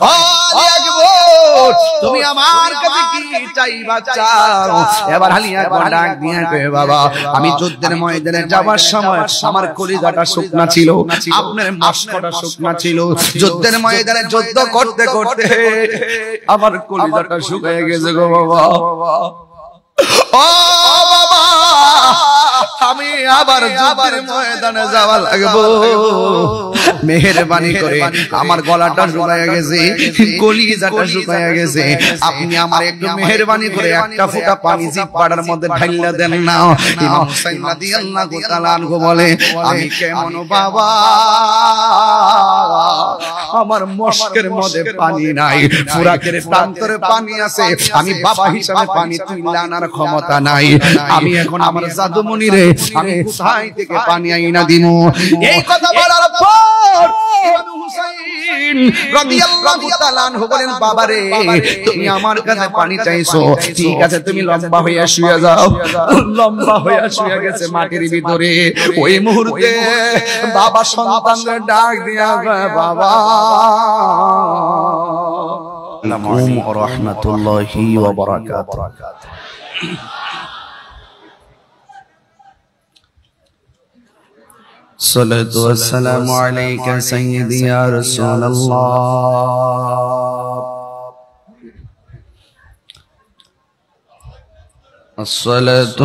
ও আলী আকবর তুমি আমার কাছে কি চাইবা চাও এবার আলী আকবর ডাক দিয়া কয় বাবা আমি যুদ্ধের ময়দানে যাবার সময় আমার কলিজাটা শুকনা ছিল আপনার মস্কটা শুকনা ছিল যুদ্ধের ময়দানে যুদ্ধ করতে করতে আমার কলিজাটা শুকিয়ে গেছে গো বাবা ও বাবা আমি আবার যুদ্ধের ময়দানে যাওয়া লাগবো মেহেরবানি করে আমার গলাটা শুকায় গেছে কলিজাটা শুকায় গেছে আপনি আমার একটু মেহেরবানি করে একটা ফোঁটা পানি জিহ্বার মধ্যে ঢাইলা দেন না ইমাম হুসাইন রাদিয়াল্লাহু তাআলা আনহু বলে আমি কেমন বাবা আমার মস্কের মধ্যে পানি নাই ফুরাকের প্রান্তরে পানি আছে আমি বাবা হিসাবে পানি তুইলা আনার ক্ষমতা নাই আমি এখন আমার জাদুমণি রে আমি কোথায় থেকে পানি আইনা দিমু এই কথা বলার পর ইমাম হুসাইন রাদিয়াল্লাহু তাআলা আনহু বলেন বাবা রে তুমি আমার কাছে পানি চাইছো ঠিক আছে তুমি লম্বা হইয়া শুয়ে যাও লম্বা হইয়া শুয়ে গেছে মাটির ভিতরে ওই মুহূর্তে বাবা সন্তানদের ডাক দিয়া বাবা আসসালামু আলাইকুম ওয়া রাহমাতুল্লাহি ওয়া বারাকাতুহু الصلاة والسلام عليك سيدي يا رسول الله الصلاة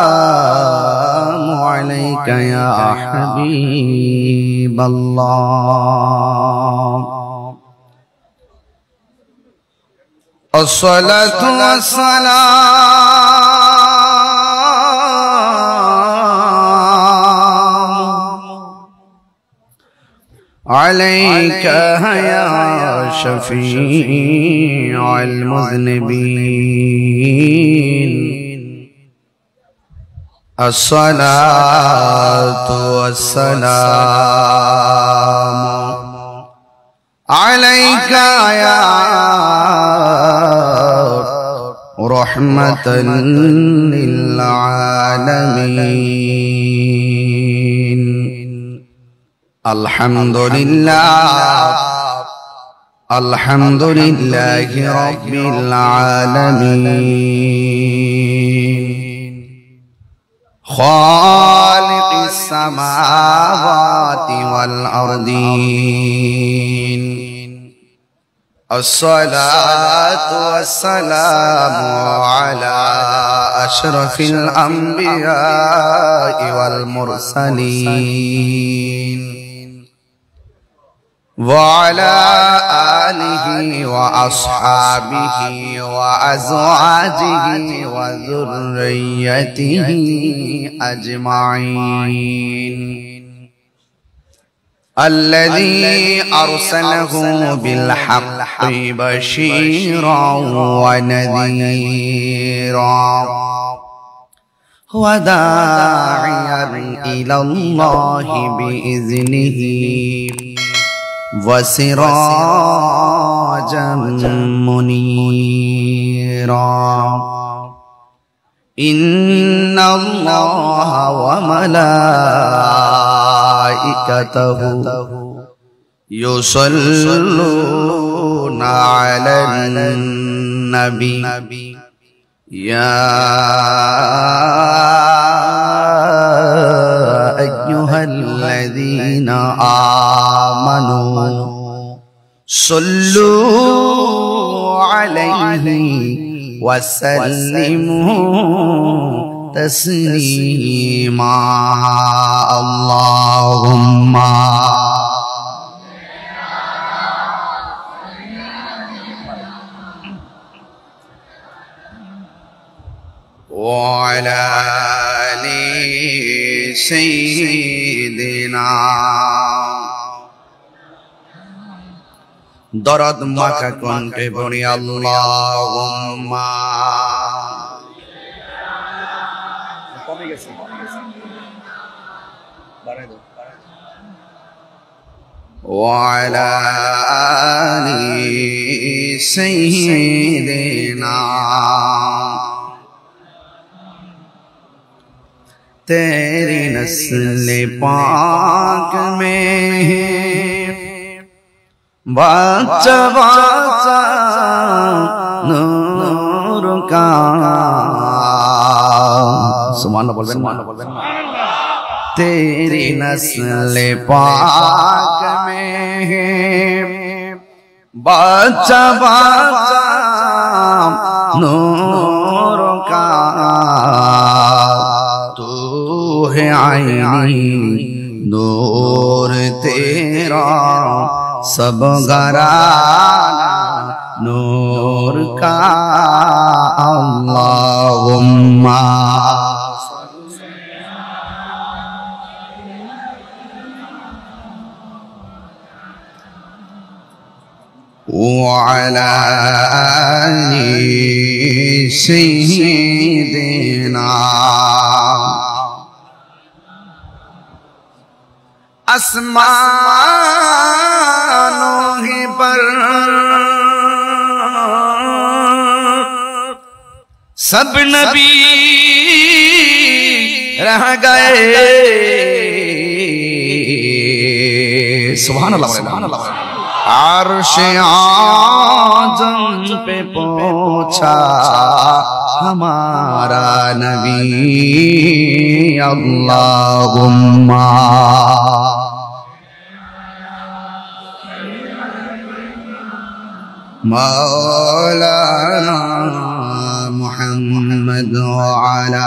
والسلام عليك يا حبيب الله الصلاة والسلام عليك يا شفيع المذنبين الصلاة والسلام عليك يا رحمة للعالمين الحمد لله رب العالمين خالق السماوات والأرضين الصلاة والسلام على أشرف الأنبياء والمرسلين وعلى آله وأصحابه وأزواجه وذريته أجمعين الذي أرسله بالحق بشيرا ونذيرا وداعيا إلى الله بإذنه وسراجا منيرا إن الله وملائكته يصلون على النبي يا أيها الذين آمنوا صلوا عليه وسلموا تسليما اللهم وعلى آل سيدنا দরদ মাখা কণ্ঠে পড়ি আল্লাহুম্মা কমে গেছে বাড়াই দাও وعلى آل سيدنا तेरी नस्ल पाक में বাচ্চা বাচ্চা নূর কা সুবহানাল্লাহ বলবেন না तेरी नस्ल पाक में बच्चा बच्चा नूर का तू है आईनी नूर तेरा सब घराना नूर का अल्लाहुम्मा وعلى آل سيدنا आसमानों पर सब नबी रह गए सुभान अल्लाह सुभान अल्लाह अर्श आज़म पे पहुंचा हमारा नबी अल्लाहुम्मा मौलाना मुहम्मद व अला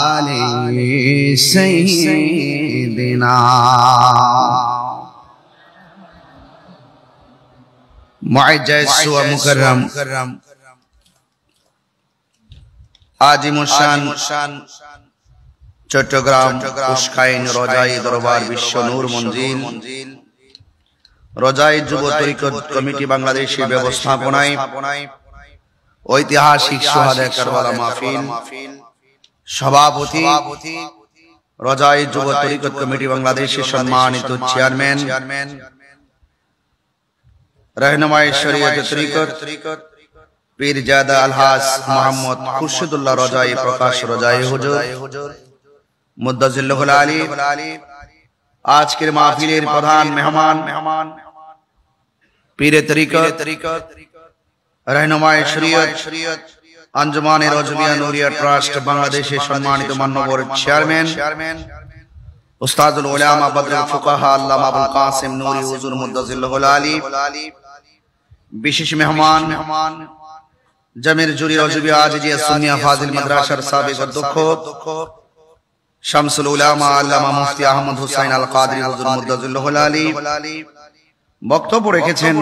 आलिहि सय्यिदिना मुअज़्ज़ज़ व मुकर्रम आजिमुशान चट्टग्राम उस्काइन रजाई दरबार विश्व नूर मंजिल रजाई जुब तरीक़त कमिटी बांग्लादेशी व्यवस्थापनाय ऐतिहासिक शुहादाए करबला महफिल सभापति रजाई जुब तरीक़त कमिटी बांग्लादेशी सम्मानित चेयरमैन रहनुमाई शरीयत तरीक़त पीरजादा अलहाज मोहम्मद खुर्शीदुल्लाह रजाई प्रकाश रजाई हुजूर मुद्दजिल्लुल आली आज के महफिलेर प्रधान मेहमान पीरे तरीक़त रहनुमाई शरीयत अंजुमाने रजबिया नूरिया ट्रस्ट बांग्लादेशेर सम्मानित माननीय चेयरमैन उस्तादुल उलामा बदरुल फुकाहा अल्लामा अबुल कासिम नूरी हुजूर मुद्दजिल्लुल आली विशेष मेहमान जमीर जुरी रजबिया आजिजिया सुन्निया फाजिल मदरसार साबिक अध्यक्ष शामसुल उलामा अल्लामा मुफ्ती अहमद हुसैन अल कादरी हुजूर मुद्दजिल्लुल आली বক্তব্য রেখেছেন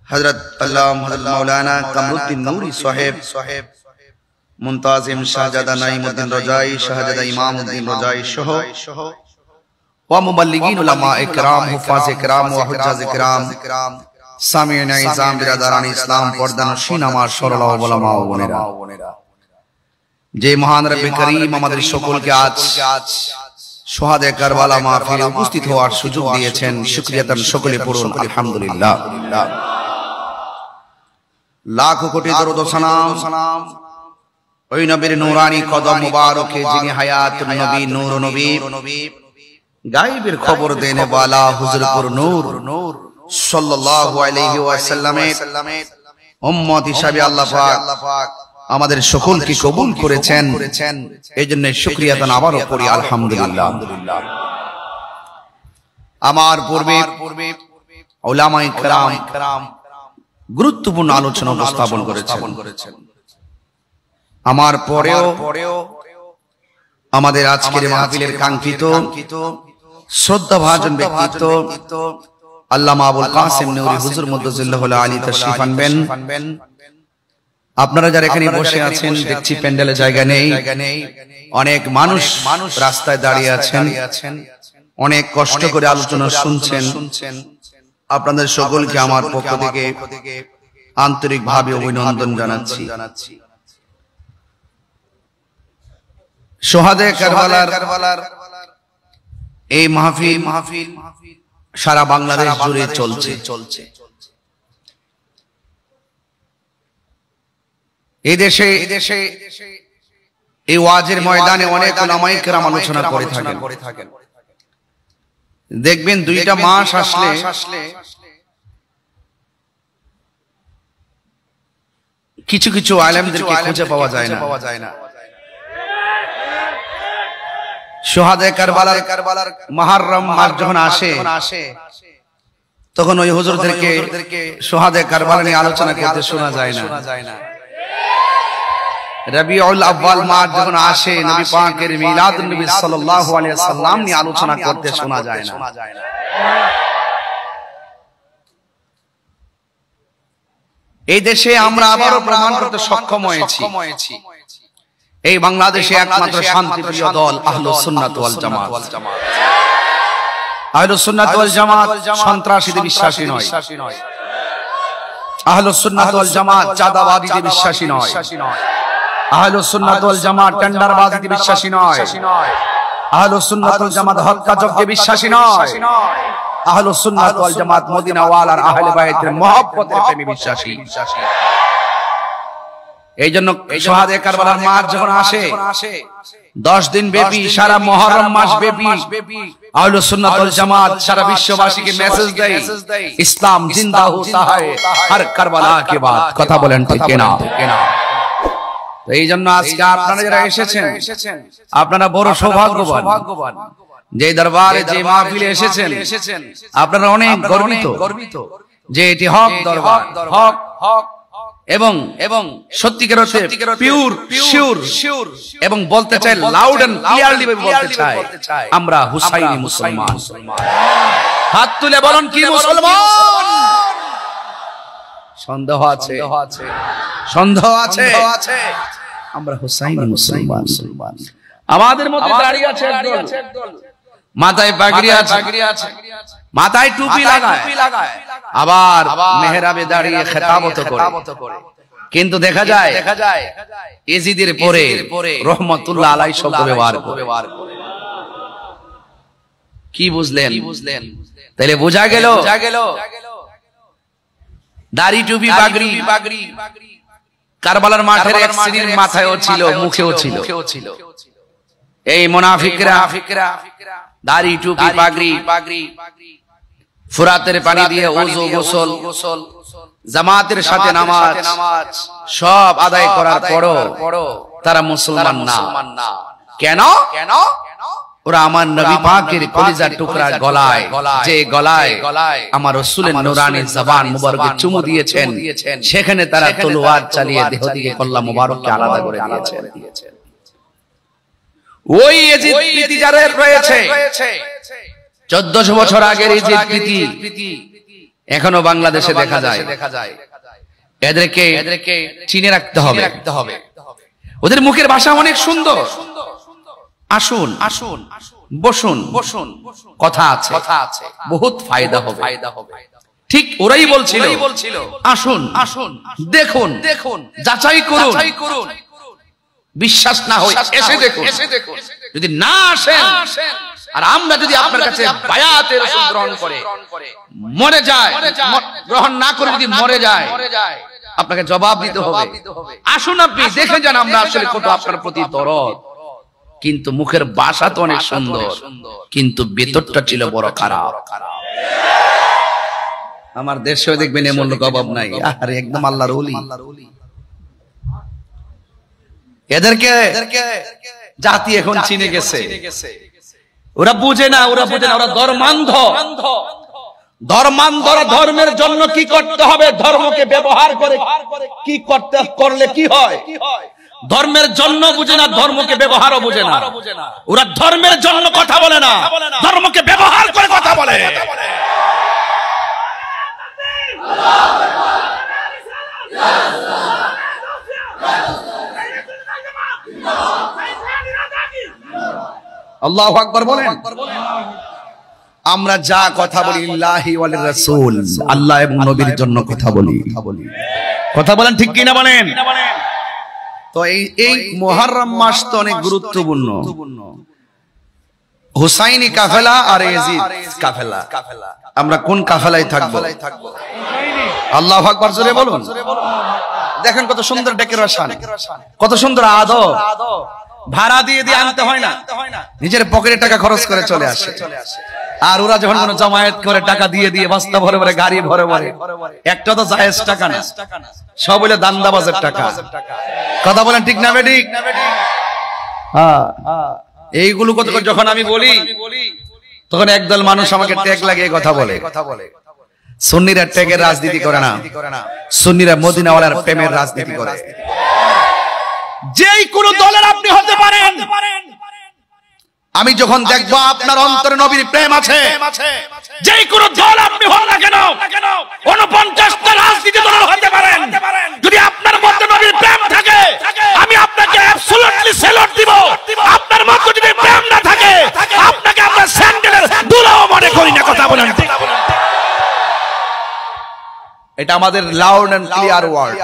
হযরত আল্লামা হযরত মাওলানা কামরুদ্দিন নূরি সাহেব মুনতাজিম শাহজাদা নাঈমউদ্দিন রজাই শাহজাদা ইমামউদ্দিন রজাই সহ ওয়া মুবাল্লিগিন উলামা ইকরাম হুফাজ ইকরাম ওয়া হুজ্জাজ ইকরাম সামিঈন ইজাম বিরাদারান ইসলাম পর্দানশীন আমার সরল ওলামা ও বোনেরা যে মহান রব্বে করিম আমাদের সকলকে আজ शुहादे करबला महफिले उपस्थित होवार सुयोग दिएছেন शुक्रिया सकले पड़ुन अल्हम्दुलिल्लाह लाखों कोटी दरूद व सलाम ओई नबीर नूरानी कदम मुबारके जिनि हयात नबी नूर नबी गायबेर खबर देने वाला हुजूरपुर नूर सल्लल्लाहु अलैहि वसल्लमेर उम्मत हिसाबे अल्लाह पाक আমাদের সকলকে কবুল করেছেন এইজন্য শুকরিয়া দান আবারও করি আলহামদুলিল্লাহ আমার পূর্বে উলামায়ে কেরাম গুরুত্বপূর্ণ আলোচনা উপস্থাপন করেছেন আমার পরেও আমাদের আজকের মাহফিলের কাঙ্ক্ষিত শ্রদ্ধাভাজন ব্যক্তিত্ব আল্লামা আবুল কাসিম নূরি হুজুর মুদ্দাজিল্লাহুল আলী তাশরীফ আনবেন আপনারা যারা এখানে বসে আছেন দেখছি প্যান্ডেলে জায়গা নেই অনেক মানুষ রাস্তায় দাঁড়িয়ে আছেন অনেক কষ্ট করে আলোচনা শুনছেন আপনাদের সকলকে আমার পক্ষ থেকে আন্তরিকভাবে অভিনন্দন জানাচ্ছি শুহাদায়ে কারবালার এই মাহফিল সারা বাংলাদেশ জুড়ে চলছে এই দেশে এই ওয়াজের ময়দানে অনেক উলামায়ে কেরাম আলোচনা করে থাকেন দেখবেন 2টা মাস আসলে কিছু কিছু আলেমদেরকে খুঁজে পাওয়া যায় না। শোহাদে কারবালার মুহররম মাস যখন আসে তখন ওই হুজুরদেরকে শোহাদে কারবালা নিয়ে আলোচনা করতে শোনা যায় না। রবিউল আউয়াল মাস যখন আসে নবী পাকের মিলাদুন নবী সাল্লাল্লাহু আলাইহি ওয়াসাল্লাম নিয়ে আলোচনা করতে শোনা যায় না। এই দেশে আমরা আবারও প্রমাণ করতে সক্ষম হয়েছি এই বাংলাদেশে একমাত্র শান্তিপ্রিয় দল আহলুস সুন্নাত ওয়াল জামাত। আহলুস সুন্নাত ওয়াল জামাত সন্ত্রাসীতে বিশ্বাসী নয়। আহলুস সুন্নাত ওয়াল জামাত চাঁদাবাদীতে বিশ্বাসী নয়। আহলুস সুন্নাত ওয়াল জামাত টেন্ডারবাজিতে বিশ্বাসী নয়। আহলুস সুন্নাত ওয়াল জামাত হত্যাযজ্ঞে বিশ্বাসী নয়। আহলুস সুন্নাত ওয়াল জামাত মদিনা ওয়ালার আহলে বাইতের মহব্বতের প্রেমে বিশ্বাসী। এইজন্য শোহাদে কারবালার মাস যখন আসে 10 দিন ব্যাপী সারা মুহররম মাস ব্যাপী আহলুস সুন্নাত ওয়াল জামাত সারা বিশ্ববাসীকে মেসেজ দেয় ইসলাম জিন্দা হোতা হ্যায় হর কারবালা কে বাদ। কথা বলেন ঠিক না? তো এই জন্য আজকে আপনারা যারা এসেছেন আপনারা বড় সৌভাগ্যবান যে দরবারে যে মাহফিলে এসেছেন আপনারা অনেক গর্বিত যে এটি হক দরবার, হক এবং সত্যিকার অর্থে পিওর শিওর এবং বলতে চাই লাউড এন্ড ক্লিয়ারলি বলতে চাই আমরা হুসাইনি মুসলমান। হাত তুলে বলুন কি মুসলমান? সন্দেহ আছে? আমরা হুসাইনি মুসলমান। আমাদের মধ্যে দাঁড়িয়ে আছে একদল, মাথায় পাগড়ি আছে, মাথায় টুপি লাগায়, আবার মেহরাবে দাঁড়িয়ে খেতাবত করে। কিন্তু দেখা যায় এজিদের পরে রহমতুল্লাহ আলাইহি শব্দ ব্যবহার করে। কি বুঝলেন? তাহলে বোঝা গেল দাড়ি টুপি পাগড়ি কারবালার মাঠের এক শ্রেণীর মাথায়ও ছিল, মুখেও ছিল। এই মুনাফিকরা দাড়ি টুপি পাগড়ি ফুরাতের পানি দিয়ে ওযু গোসল জামাতের সাথে নামাজ সব আদায় করার পরও তারা মুসলমান না। কেন? ওরা আমার নবী পাকের কলিজার টুকরা গলায়, যে গলায় আমার রাসূলের নূরানী জবান মুবারকে চুমু দিয়েছেন, সেখানে তারা তলোয়ার চালিয়ে দেহ থেকে কল্লা মুবারককে আলাদা করে দিয়েছেন। ওই ইজিদ প্রীতি যাদের রয়েছে 1400 বছর আগের ইজিদ প্রীতি এখনো বাংলাদেশে দেখা যায়। এদেরকে চিনে রাখতে হবে। ওদের মুখের ভাষা অনেক সুন্দর। আসুন বসুন, কথা আছে, বহুত ফায়দা হবে। ঠিক ওরাই বলছিল আসুন দেখুন যাচাই করুন, বিশ্বাস না হয় এসে দেখুন। যদি না আসেন আর আমরা যদি আপনার কাছে বায়াতে রাসূল গ্রহণ করে মরে যায়, গ্রহণ না করে যদি মরে যায়, আপনাকে জবাব দিতে হবে। আসুন আপনি দেখে যান আমরা আসলে কত আপনার প্রতি দরদ। কিন্তু মুখের ভাষা তো অনেক সুন্দর, কিন্তু ভেতরটা ছিল বড় খারাপ। আমার দেশেও দেখবেন এমন লোক অভাব নাই। আরে একদম আল্লাহর ওলি। এদেরকে জাতি এখন চিনে গেছে। ওরা বুঝে না, ওরা ধর্মান্ধ। ধর্মের জন্য কি করতে হবে, ধর্মকে ব্যবহার করে কি করলে কি হয়, ধর্মের জন্য বুঝে না, ধর্মকে ব্যবহারও বুঝে না। ওরা ধর্মের জন্য কথা বলে না, ধর্মকে ব্যবহার করে কথা বলে। আল্লাহু আকবার বলেন। আমরা যা কথা বলি লিল্লাহি ওয়া লিরাসূল, আল্লাহ এবং নবীর জন্য কথা বলি। কথা বলেন ঠিক কি না বলেন? তো এই মুহররম মাস তো অনেক গুরুত্বপূর্ণ। হুসাইনি কাফেলা আর ইয়াজিদ কাফেলা, আমরা কোন কাফেলায় থাকবো? আল্লাহু আকবার জোরে বলুন। দেখেন কত সুন্দর ডেকোরেশন, কত সুন্দর আদব। ভাড়া দিয়ে আনতে হয় না, নিজের পকেটে টাকা খরচ করে চলে আসে। আর ওরা যখন কোনো জামায়াত করে টাকা দিয়ে দিয়ে বস্তা ভরে ভরে গাড়ি ভরে ভরে, একটা তো জায়েজ টাকা না, সব হলো দান্দাবাজের টাকা। কথা বলেন ঠিক না বেঠিক? হ্যাঁ, এইগুলো কত যখন আমি বলি তখন একদল মানুষ আমাকে ট্যাগ লাগিয়ে কথা বলে। সুন্নিরা ট্যাগের রাজনীতি করে না, সুন্নিরা মদিনাওয়ালার প্রেমের রাজনীতি করে। যেই কোন দলের আপনি হতে পারেন, আমি যখন দেখবো আপনার অন্তরে নবীর প্রেম আছে, যেই কোন দল আপনি হন না কেন, 49টা রাজনীতি দল হতে পারেন, যদি আপনার মধ্যে নবীর প্রেম থাকে আমি আপনাকে অ্যাবসলিউটলি স্যালুট দিব। আপনার মধ্যে যদি প্রেম না থাকে আপনাকে আমরা স্যান্ডেলের দুলাও মনে করি না। কথা বলেন, এটা আমাদের লাউড এন্ড ক্লিয়ার ওয়ার্ড।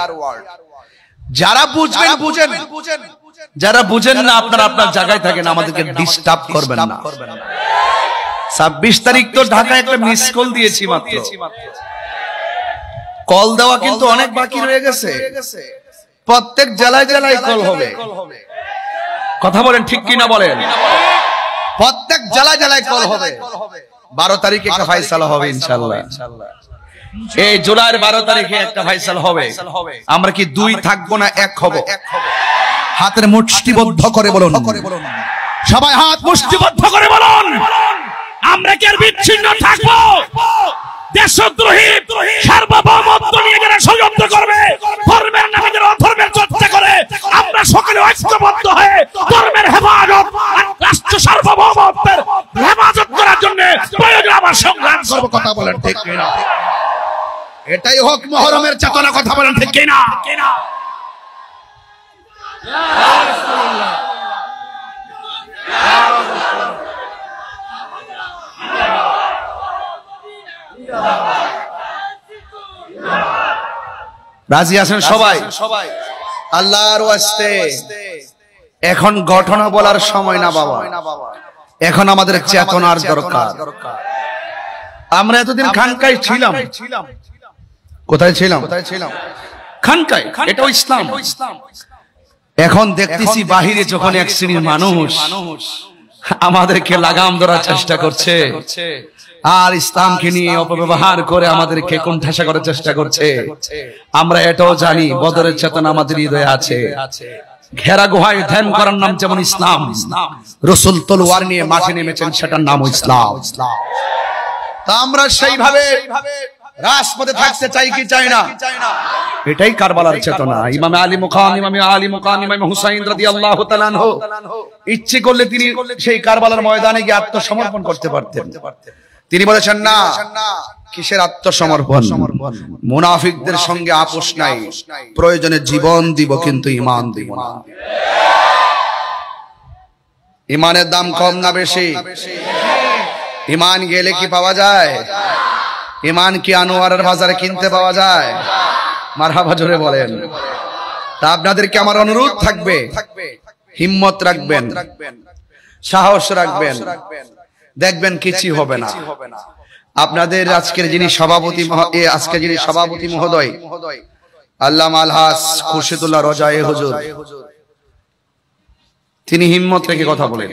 যারা বুঝবেন বুঝেন, যারা বুঝেন না আপনারা আপনার জায়গায় থাকেন, আমাদেরকে ডিস্টার্ব করবেন না। 26 তারিখ তো ঢাকায় একটা মিস কল দিয়েছি মাত্র, কল দেওয়া কিন্তু অনেক বাকি রয়ে গেছে। প্রত্যেক জেলায় জেলায় কল হবে। কথা বলেন ঠিক কি না বলেন? প্রত্যেক জেলায় জেলায় কল হবে। 12 তারিখে একটা ফায়সালা হবে ইনশাআল্লাহ। এই জুলাইয়ের 12 তারিখে একটা ফায়সালা হবে। আমরা কি 2 থাকবো না 1 হব? হাতের মুষ্টিবদ্ধ করে বলুন, সবাই হাত মুষ্টিবদ্ধ করে বলুন, আমরা কি আর বিচ্ছিন্ন থাকবো? দেশদ্রোহী সার্বভৌমত্ব নিয়ে যারা ষড়যন্ত্র করবে, ধর্মের নামে যারা অধর্মের চর্চা করে, আমরা সকলে ঐক্যবদ্ধ হয়ে ধর্মের হেফাজত আর রাষ্ট্র সার্বভৌমত্বের হেফাজত করার জন্য প্রয়োজন আমার সংগ্রাম করব। কথা বলেন ঠিক কিনা? এটাই হোক মুহররমের চেতনা। কথা বলেন ঠিক কিনা? রাজি আছেন সবাই? আল্লাহর ওয়াস্তে এখন ঘটনা বলার সময় না বাবা, এখন আমাদের চেতনার দরকার। আমরা এতদিন খানকায় ছিলাম। কোথায় ছিলাম? খানকায়। এটাও ইসলাম। এখন দেখতেছি বাহিরে যখন এক শ্রেণীর মানুষ আমাদেরকে লাগাম ধরার চেষ্টা করছে আর ইসলামকে নিয়ে অপব্যবহার করে আমাদেরকে কোণঠাসা করার চেষ্টা করছে, আমরা এটাও জানি বদরের চেতনা আমাদের হৃদয়ে আছে। ঘেরা গুহায় ধ্যান করার নাম যেমন ইসলাম, রাসূল তলোয়ার নিয়ে মাঠে নেমেছেন, সেটার নাম ইসলাম। তা আমরা সেইভাবে রাজপথে থাকতে চাই কি চাই না? এটাই কারবালার চেতনা। ইমাম আলী মুকাম, ইমাম হুসাইন রাদিয়াল্লাহু তাআলা আনহু ইচ্ছে করলে তিনি সেই কারবালার ময়দানে গিয়ে আত্মসমর্পণ করতে পারতেন। তিনি বলেছেন না, কিসের আত্মসমর্পণ? মুনাফিকদের সঙ্গে আপোষ নাই, প্রয়োজনে জীবন দিব কিন্তু ঈমান দিব না। ঈমানের দাম কম না বেশি? ঈমান গেলে কি পাওয়া যায়? ঈমান কি আনোয়ারের বাজারে কিনতে পাওয়া যায়? মারহাবা জোরে বলেন। তা আপনাদেরকে আমার অনুরোধ থাকবে, হিম্মত রাখবেন, সাহস রাখবেন, দেখবেন কিছু হবে না। আপনাদের আজকের যিনি সভাপতি মহোদয় আল্লামা আলহাজ খুরশিদুল্লাহ রজায়ে হুজুর, তিনি হিম্মত রেখে কথা বলেন।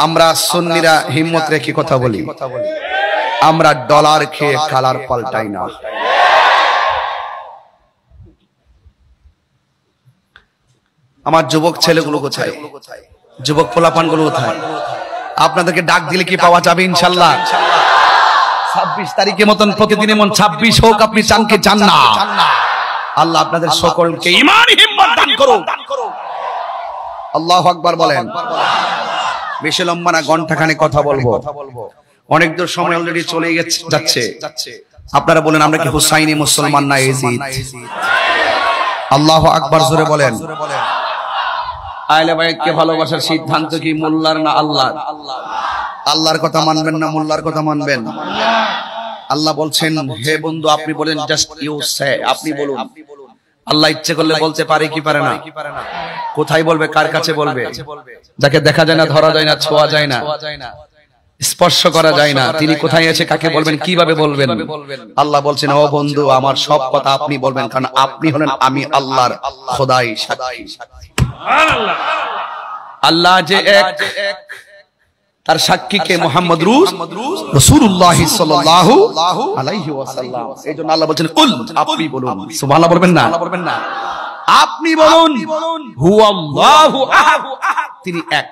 আমরা সুন্নিরা হিম্মত রেখে কথা বলি। আমরা ডলার খেয়ে কালার পাল্টাই না। আমার যুবক ছেলেগুলো কোথায়? যুবক পোলাপানগুলো কোথায়? আপনাদেরকে ডাক দিলে কি পাওয়া যাবে ইনশাআল্লাহ? 26 তারিখের মতন প্রতিদিন এমন 26 হোক, আপনি চান কি চান না? আল্লাহ আপনাদের সকলকে ঈমান হিম্মত দান করুন। আল্লাহু আকবার বলেন। বেশি লম্বা না, ঘন্টাখানে কথা বলবো। অনেক দূর সময় অলরেডি চলে যাচ্ছে। আপনারা বলেন, আমরা কি হুসাইনি মুসলমান না ইয়াজিদ? আল্লাহু আকবার জোরে বলেন। আহলে বাইতকে ভালোবাসার সিদ্ধান্ত কি মোল্লার না আল্লাহর? আল্লাহর কথা মানবেন না মোল্লার কথা মানবেন? আল্লাহ বলছেন, হে বন্ধু আপনি বলেন, জাস্ট ইউ সে, আপনি বলুন। আল্লাহ ইচ্ছে করলে বলতে পারে কি পারে না? কোথায় বলবে? কার কাছে বলবে? যাকে দেখা যায় না, ধরা যায় না, ছোঁয়া যায় না, স্পর্শ করা যায় না, তিনি কোথায় আছে, কাকে বলবেন, কিভাবে বলবেন? আল্লাহ বলছেন, ও বন্ধু আমার সব কথা আপনি বলবেন, কারণ আপনি হলেন আমি আল্লাহর খোদাই সাক্ষী। আল্লাহ যে এক, তার সাক্ষী কে মুহাম্মদ রাসূলুল্লাহ সাল্লাল্লাহু আলাইহি ওয়াসাল্লাম। এইজন্য আল্লাহ বলেন কুল, আপনি বলুন। সুবহানাল্লাহ বলবেন না? আপনি বলুন হুয়াল্লাহু আহাদ, তিনি এক।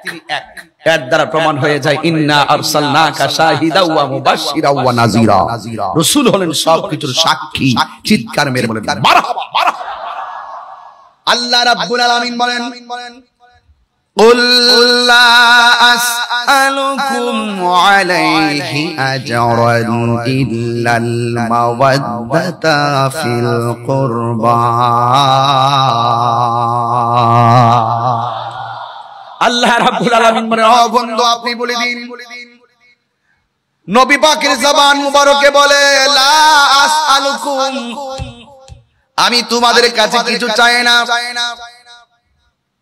এর দ্বারা প্রমাণ হয়ে যায় ইন্না আরসালনাকা শাহিদাও ওয়া মুবাশশিরাও ওয়া নাযীরা। রাসূল হলেন সবকিছুর সাক্ষী। চিৎকার মেরে বলেন মারহাবা। আল্লাহ রাব্বুল আলামিন বলেন قل لا أسألكم عليه أجرا إلا المودة في القربى। আল্লাহ রাব্বুল আলামিন বলেন ও বন্ধু আপনি বলে দিন, নবী পাকের জবান মুবারকে বলে লা আসআলুকুম, আমি তোমাদের কাছে কিছু চাই না।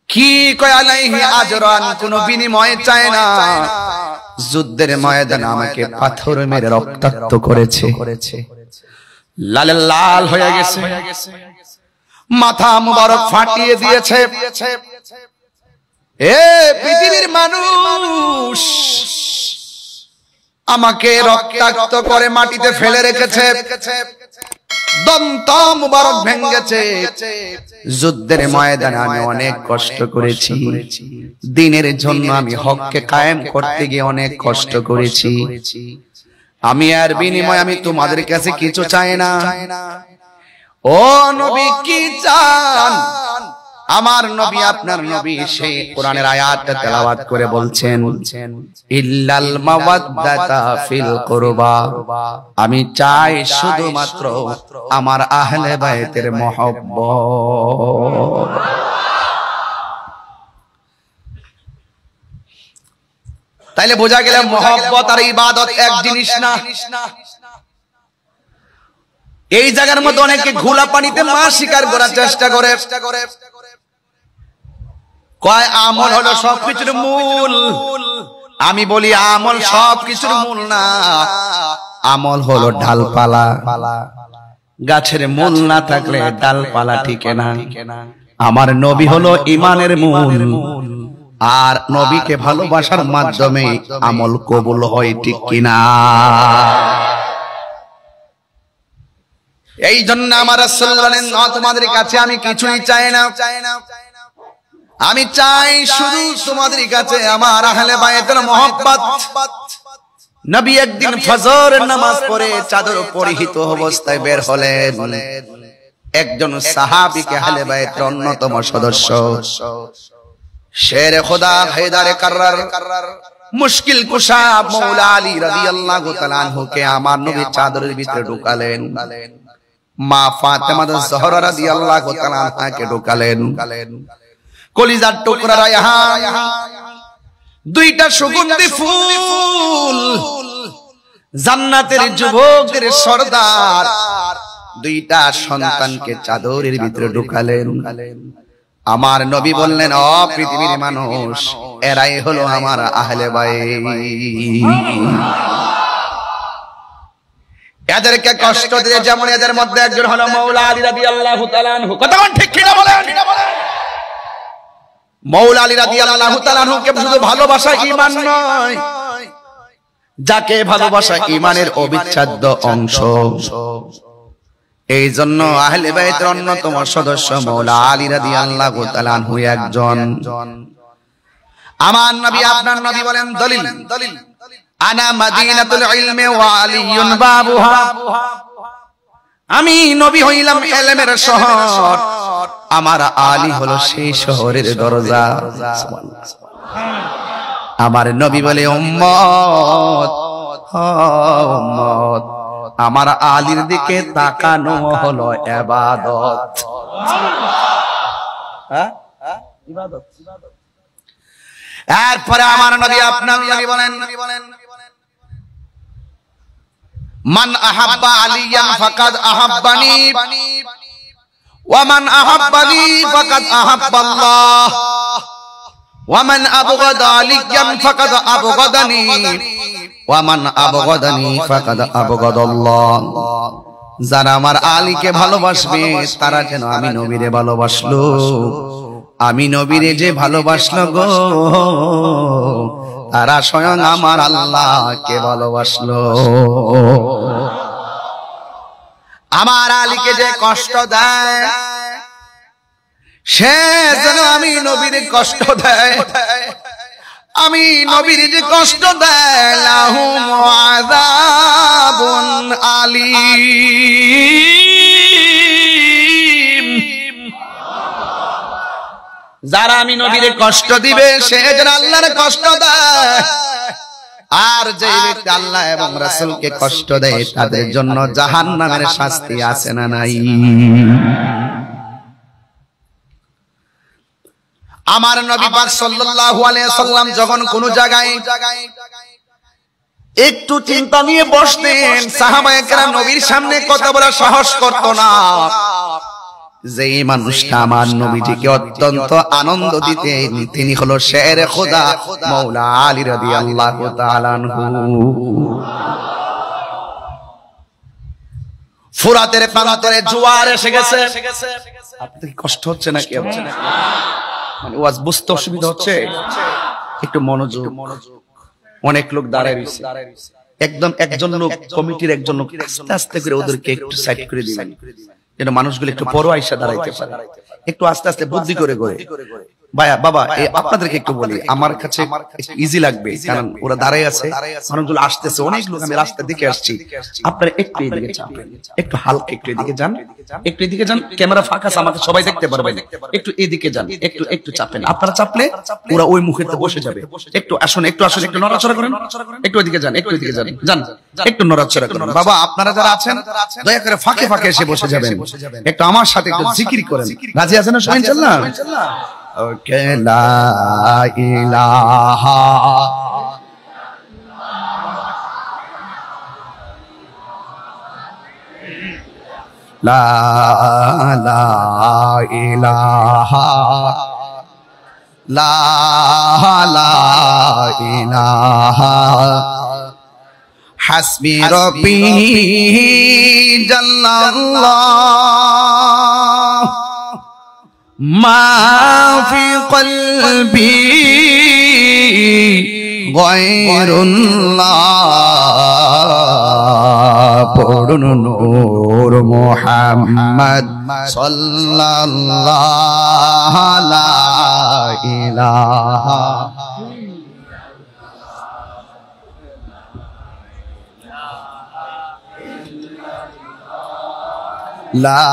কি কয় আলাইহি আজরান, কোন বিনিময় চায় না। যুদ্ধের ময়দানে আমাকে পাথর মেরে রক্তাক্ত করেছে, লালে লাল হয়ে গেছে, মাথা মুবারক ফাটিয়ে দিয়েছে। এ পৃথিবীর মানুষ, আমাকে রক্তাক্ত করে মাটিতে ফেলে রেখেছে, দন্ত মুবারক ভেঙেছে। যুদ্ধের ময়দানে আমি অনেক কষ্ট করেছি, দ্বীনের জন্য আমি হককে কায়েম করতে গিয়ে অনেক কষ্ট করেছি। আমি আর বিনিময় আমি তোমাদের কাছে কিছু চাই না। ও নবী কি চান? আমার নবী আপনার নবী সেই কোরআনের আয়াতটা তেলাওয়াত করে বলছেন ইল্লাল মাওয়াদ্দাতা ফিল কুরবা, আমি চাই শুধুমাত্র আমার আহলে বাইতের মহব্বত। তাইলে বোঝা গেল মহব্বত আর ইবাদত এক জিনিস না। এই জায়গার মধ্যে অনেকে ঘোলা পানিতে মাছ শিকার করার চেষ্টা করে, কয় আমল হলো সবকিছুর মূল। আমি বলি আমল সবকিছুর মূল না, আমল হলো ডালপালা। গাছের মূল না থাকলে ডালপালা টিকে না। আমার নবী হলো ঈমানের মূল, আর নবীকে ভালোবাসার মাধ্যমে আমল কবুল হয়, ঠিক কিনা? এই জন্য আমার রাসূল বলেন তোমাদের কাছে আমি কিছুই চাই না, আমি চাই শুধু তোমাদের কাছে আমার আহলে বায়তের মহব্বত। নবী একদিন ফজরের নামাজ পড়ে চাদর পরিহিত অবস্থায় বের হলেন। একজন সাহাবীকে আহলে বায়তের অন্যতম সদস্য শের খোদা হায়দারে কাররার মুশকিল কুশা মাওলা আলী রাদিয়াল্লাহু তাআলা আনহুকে আমার নবী চাদরের ভিতরে ঢুকালেন। মা ফাতেমা জোহরা রাদিয়াল্লাহু তাআলা আনহাকে ঢুকালেন। কলিজার টুকরা রায়হান, দুইটা সুগন্ধি ফুল, জান্নাতের যুবকদের সরদার, দুইটা সন্তানকে চাদরের ভিতরে ঢুকালেন। আমার নবী বললেন ও পৃথিবীর মানুষ, এরাই হলো আমার আহলে বাইত। এদেরকে কষ্ট দিয়ে যেমন এদের মধ্যে একজন হলো মাওলা আলী রাদিয়াল্লাহু তাআলা আনহু। কথা ঠিক কিনা বলেন? মাওলা আলী রাদিয়াল্লাহু তাআলা আনহুকে শুধু ভালোবাসা ঈমান নয়, যাকে ভালোবাসা ঈমানের অবিচ্ছেদ্য অংশ। এই জন্য আহলে বাইতের অন্যতম সদস্য মাওলা আলী রাদিয়াল্লাহু তাআলা আনহু একজন। আমার নবী আপনার নবী বলেন দলিল আনা মাদিনাতুল ইলমি ওয়া আলিয়ুন বাবুহা, আমি নবী হইলাম ইলমের শহর, আমার আলী হলো সেই শহরের দরজা। আমার নবী বলে উম্মত উম্মত, আমার আলীর দিকে তাকানো হলো ইবাদত। ইবাদত। এরপরে আমার নবী আপনার নবী বলেন মান আহাব্বা আলিয়ান ফাকাদ আহাব্বানি ওয়া মান আহাব্বানি ফাকাদ আহাব্বাল্লাহ ওয়া মান আবগাদা আলিয়ান ফাকাদ আবগাদানি ওয়া মান আবগাদানি ফাকাদ আবগাদাল্লাহ। যারা আমার আলীকে ভালোবাসবে তারা যেন আমি নবীরে ভালোবাসলো, আমি নবীরে যে ভালোবাসলো গো, তারা স্বয়ং আমার আল্লাহকে ভালোবাসলো। আমার আলীকে যে কষ্ট দেয় সে যেন আমি নবীর কষ্ট দেয়, আমি নবীর যে কষ্ট দেয় লাহুম আযাবুন আলীম। যারা আমি নবীর কষ্ট দিবে সে যেন আল্লাহর কষ্ট দেয়, আর যে ব্যক্তি আল্লাহ এবং রাসূলকে কষ্ট দেয় তাদের জন্য জাহান্নামের শাস্তি আছে না নাই? আমার নবী পাক সাল্লাল্লাহু আলাইহি ওয়াসাল্লাম যখন কোন জায়গায় একটু চিন্তা নিয়ে বসতেন, সাহাবায়ে কেরাম নবীর সামনে কথা বলার সাহস করত না। যেই মানুষটা আমার নবীজিকে অত্যন্ত আনন্দ দিতেন তিনি হলো শেরে খোদা মাওলা আলী রাদিয়াল্লাহু তাআলা আনহু। ফুরাতের প্রান্তরে জোয়ার এসে গেছে। আপনাদের কি কষ্ট হচ্ছে নাকি? মানে ওয়াজ বুঝতে অসুবিধা হচ্ছে? একটু মনোযোগ। অনেক লোক দাঁড়ায় রয়েছে, একদম একজন লোক কমিটির একজন লোক আস্তে আস্তে করে ওদেরকে একটু সাইড করে দিবেন যেন মানুষগুলো একটু বড় আইসা দাঁড়াইতে পারে, একটু আস্তে আস্তে বুদ্ধি করে করে। ভাইয়া বাবা আপনাদেরকে একটু বলি, আমার কাছে ইজি লাগবে কারণ ওরা দাঁড়ায় আছে, মানুষগুলো আসতেছে, অনেক লোক, আমি রাস্তা দিকে আসছি, আপনারা একটু এদিকে চাপেন, একটু হালকা একটু এদিকে যান, একটু এদিকে যান, ক্যামেরা ফাঁকা আছে আমাকে সবাই দেখতে পারবে, একটু এদিকে যান, একটু একটু চাপেন। আপনারা চাপলে ওরা ওই মুহূর্তে বসে যাবে। একটু আসুন, একটু আসুন, একটু নড়াচড়া করেন, একটু এদিকে যান, একটু এদিকে যান, যান একটু নড়াচড়া করেন। বাবা আপনারা যারা আছেন দয়া করে ফাঁকে ফাঁকে এসে বসে যাবেন, একটু আমার সাথে একটু জিকির করেন। রাজি আছেন না সবাই? ইনশাআল্লাহ। ওকে লা ইলাহা লা ইলাহা লা ইলাহা হাসবি রব্বি জাল্লাল্লাহ মা ফি কলবি গায়রুল্লাহ। পড়ুন নূর মুহাম্মদ সাল্লাল্লাহু লা ইলাহা লা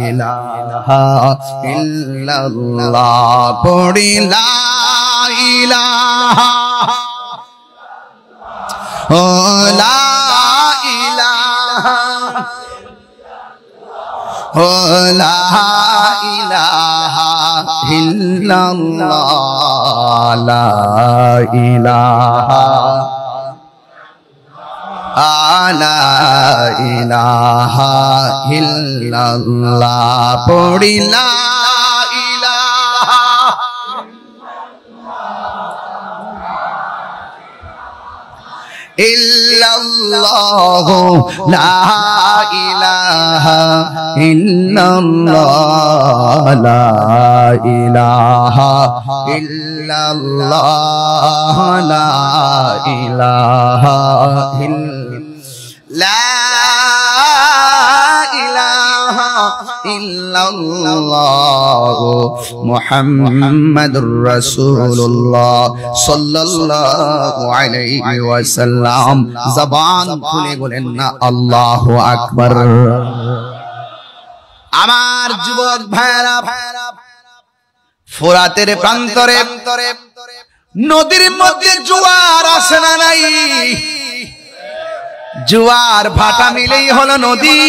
ইলাহা ইল্লাল্লাহ। পড়ি লা ইলাহা ও লা ইলাহা ও লা ইলাহা ইল্লাল্লাহ লা ইলাহা লা ইলাহা ইল্লাল্লাহ। পড়ি লা ইলাহা ইল্লাল্লাহ লা ইলাহা ইল্লাল্লাহ লা ইলাহা ইল্লাল্লাহ লা ইলাহা লা ইলাহা ইল্লাল্লাহ মুহাম্মাদুর রাসূলুল্লাহ সাল্লাল্লাহু আলাইহি ওয়াসাল্লাম। জবান খুলে বলেন না আল্লাহু আকবার। আমার যুবক ভাইরা, ফুরাতের প্রান্তরে নদীর মধ্যে জোয়ার আসে না নাই? জোয়ার ভাটা মিলেই হলো নদী।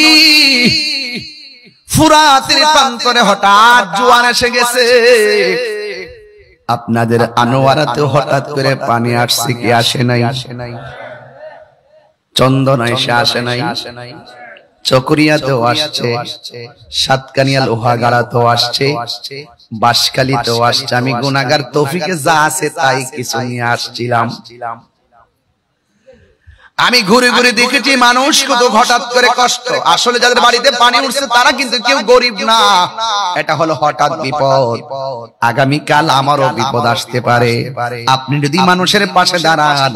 ফুরাতের প্রান্তরে হঠাৎ জোয়ার এসে গেছে। আপনাদের আনোয়ারাতে হঠাৎ করে পানি আসছে কি আসে নাই? চন্দনা এসে আসে নাই? চকরিয়াতেও আসছে, সাতকানিয়া লোহাগাড়াতেও আসছে, বাঁশখালীতেও আসছে। আমি গুনাহগার, তৌফিকে যা আছে তাই কিছু নিয়ে আসছিলাম। আমি ঘুরে ঘুরে দেখেছি মানুষ কত হঠাৎ করে কষ্ট, আসলে যাদের বাড়িতে পানি উঠছে তারা কিন্তু কেউ গরিব না, এটা হলো হঠাৎ বিপদ। আগামীকাল আমারও বিপদ আসতে পারে। আপনি যদি মানুষের পাশে দাঁড়ান,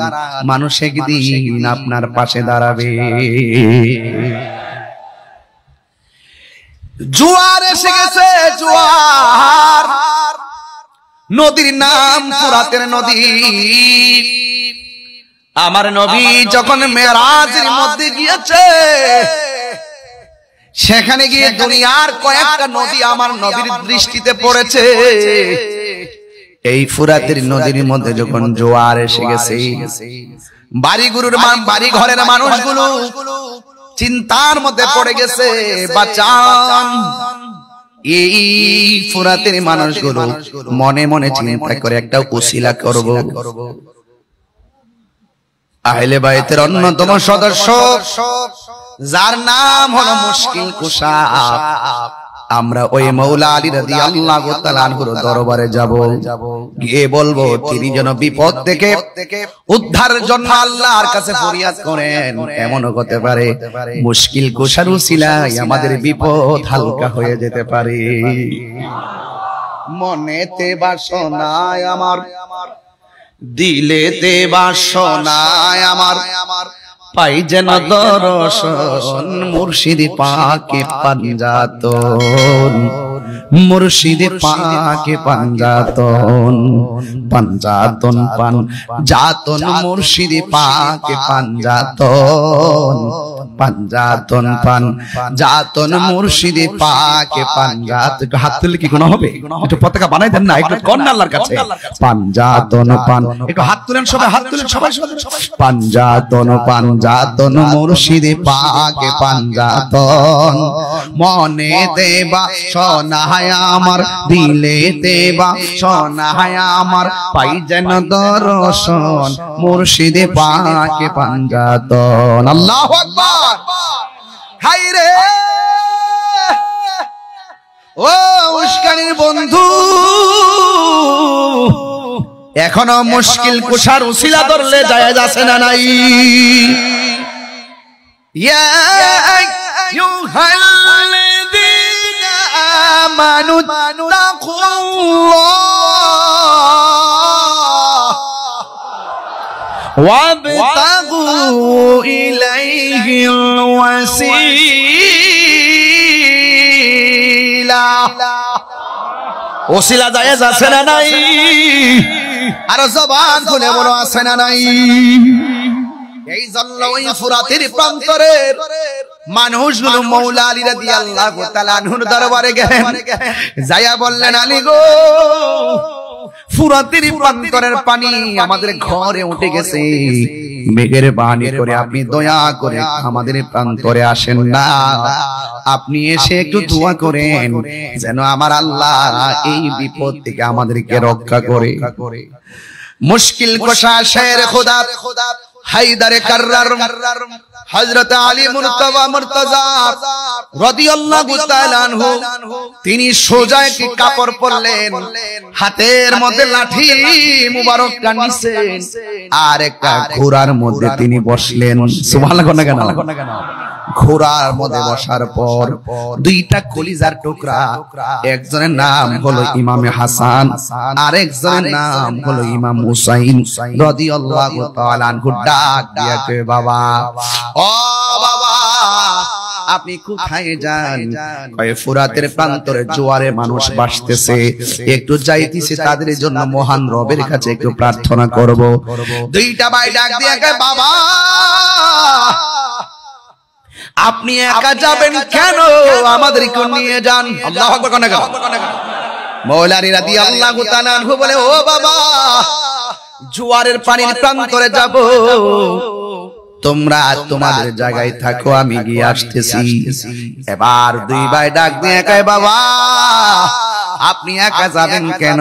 মানুষ একদিন আপনার পাশে দাঁড়াবে। জোয়ার এসে গেছে, জোয়ার। নদীর নাম ফুরাতের নদী। আমার নবী যখন মেরাজের মধ্যে গিয়েছে, সেখানে গিয়ে দুনিয়ার কয়েকটা নদী আমার নবীর দৃষ্টিতে পড়েছে। এই ফুরাতের নদীর মধ্যে যখন জোয়ার এসে গেছে, বাড়ি ঘরের মানুষগুলো চিন্তার মধ্যে পড়ে গেছে, বাঁচান। এই ফুরাতের মানুষগুলো মনে মনে চিন্তা করে একটা উসিলা করব। আহলে বাইতের অন্যতম সদস্য যার নাম হলো মুশকিল কুশা, আমরা ওই মৌলা আলী রাদিয়াল্লাহু তাআলা আনহুর দরবারে যাব, গিয়ে বলবো তিনি যেন বিপদ থেকে উদ্ধারের জন্য আল্লাহর কাছে ফরিয়াদ করেন। এমন হতে পারে মুশকিল কুশার উসিলায় আমাদের বিপদ হালকা হয়ে যেতে পারে। মনেতে বাসনায় আমার, দিলেতে বাসনায় আমার, পাই যেন দর্শন মুর্শিদ পাকে পাঞ্জাতন, মুর্শিদ পাকে পাঞ্জাতন, পাঞ্জাতন পান জাতন মুর্শিদ পাকে পাঞ্জাতন, পাঞ্জাতন পান জাতন মুর্শিদ পাকে পাঞ্জাত। একটু হাত তুললে কি কোনো হবে? একটু পতাকা বানাই দেন না, একটু কন্যা আল্লাহর কাছে। পাঞ্জাতন পান, একটু হাত তুলেন সবাই, হাত তুলেন সবাই। পাঞ্জাতন পান জাতন মুর্শিদ পাকে পাঞ্জাতন, মনে দেবা সোনায় আমার, দিলে দেবা সোনায় আমার, পাই যেন দর্শন মুর্শিদ পাকে পাঞ্জাতন। আল্লাহু আকবার। হায় রে ও উস্কানির বন্ধু, এখনো মুশকিল কুশার উসিলা ধরলে যায় যাচ্ছে না নাই? ইয়া আইয়ুহাল্লাযীনা আমানু তাকুল্লাহ ওয়াবতাগু ইলাইহিল ওয়াসিলা। ওসিলা জায়েজ আছে না নাই? আর জবান খুলে বলো আছে না নাই? এই জন্য ওই ফুরাতের প্রান্তরের মানুষগুলো মৌলা আলী রাদিয়াল্লাহু তাআলা আনহুর দরবারে গেলেন, যায়া বললেন, আলী গো, ফুরাতের প্রান্তরের পানি আমাদের ঘরে উঠে গেছে, মেঘের বাণী করে আপনি দয়া করে আমাদের প্রান্তরে আসেন না, আপনি এসে একটু দোয়া করেন যেন আমার আল্লাহ এই বিপদ থেকে আমাদেরকে রক্ষা করে। মুশকিল কুশা শের খোদা হায়দারে কাররার হযরত আলী মুর্তজা রাদিয়াল্লাহু তাআলা আনহু, তিনি সোজা একটি কাপড় পরলেন, হাতের মধ্যে লাঠি মুবারকটা নিছেন, আর একটা ঘোড়ার মধ্যে তিনি বসলেন। সুবহানাল্লাহ কেন? ঘোড়ার মধ্যে বসার পর দুইটা কলিজার টুকরা, একজনের নাম হলো ইমামে হাসান, আর একজনের নাম হলো ইমাম হুসাইন রাদিয়াল্লাহু তাআলা আনহু ডাক দিয়ে কয়, বাবা, ও বাবা, আপনি কোথায় যান? কয়, ফুরাতের প্রান্তরে জোয়ারে মানুষ ভাসতেছে, একটু যাইতেছি তাদের জন্য মহান রবের কাছে একটু প্রার্থনা করব। দুইটা ভাই ডাক দিয়ে কয়, বাবা, আপনি একা যাবেন কেন? আমাদেরকে নিয়ে যান। আল্লাহু আকবার। মৌলা আলী রাদিয়াল্লাহু তাআলা আনহু বলে, ও বাবা, জোয়ারের পানির প্রান্তরে যাব, তোমরা তোমাদের জায়গায় থাকো, আমি গিয়ে আসতেছি। এবার দুই ভাই ডাক দিয়ে কয়, বাবা, আপনি একা যাবেন কেন?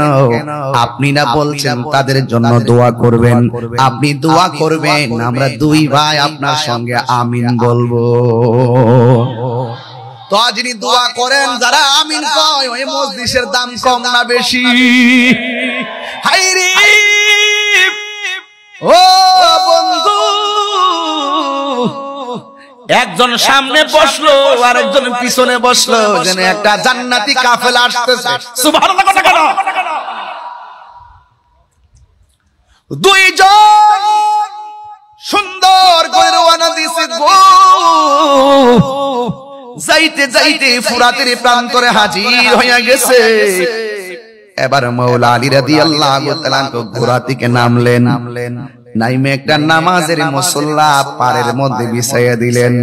আপনি না বলছেন তাদের জন্য দোয়া করবেন, আপনি দোয়া করবেন, আমরা দুই ভাই আপনার সঙ্গে আমিন বলবো। তো যিনি দোয়া করেন, যারা আমিন কয়, ওই মজলিসের দাম কম না বেশি? হায়রে ও বন্ধু, একজন সামনে বসলো আর একজন পিছনে বসলো, যেন একটা জান্নাতি কাফেলা আসতেছে। সুবহানাল্লাহ কথা কেন? দুইজন সুন্দর করে রওনা দিছে গো। যাইতে যাইতে ফুরাতের প্রান্তরে হাজির হইয়া গেছে। এবার মাওলা আলী রাদিয়াল্লাহু তাআলা ঘোড়া থেকে নামলেন। নাইমে একটা নামাজের মুসল্লা পাড়ের মধ্যে বিছাইয়া দিলেন।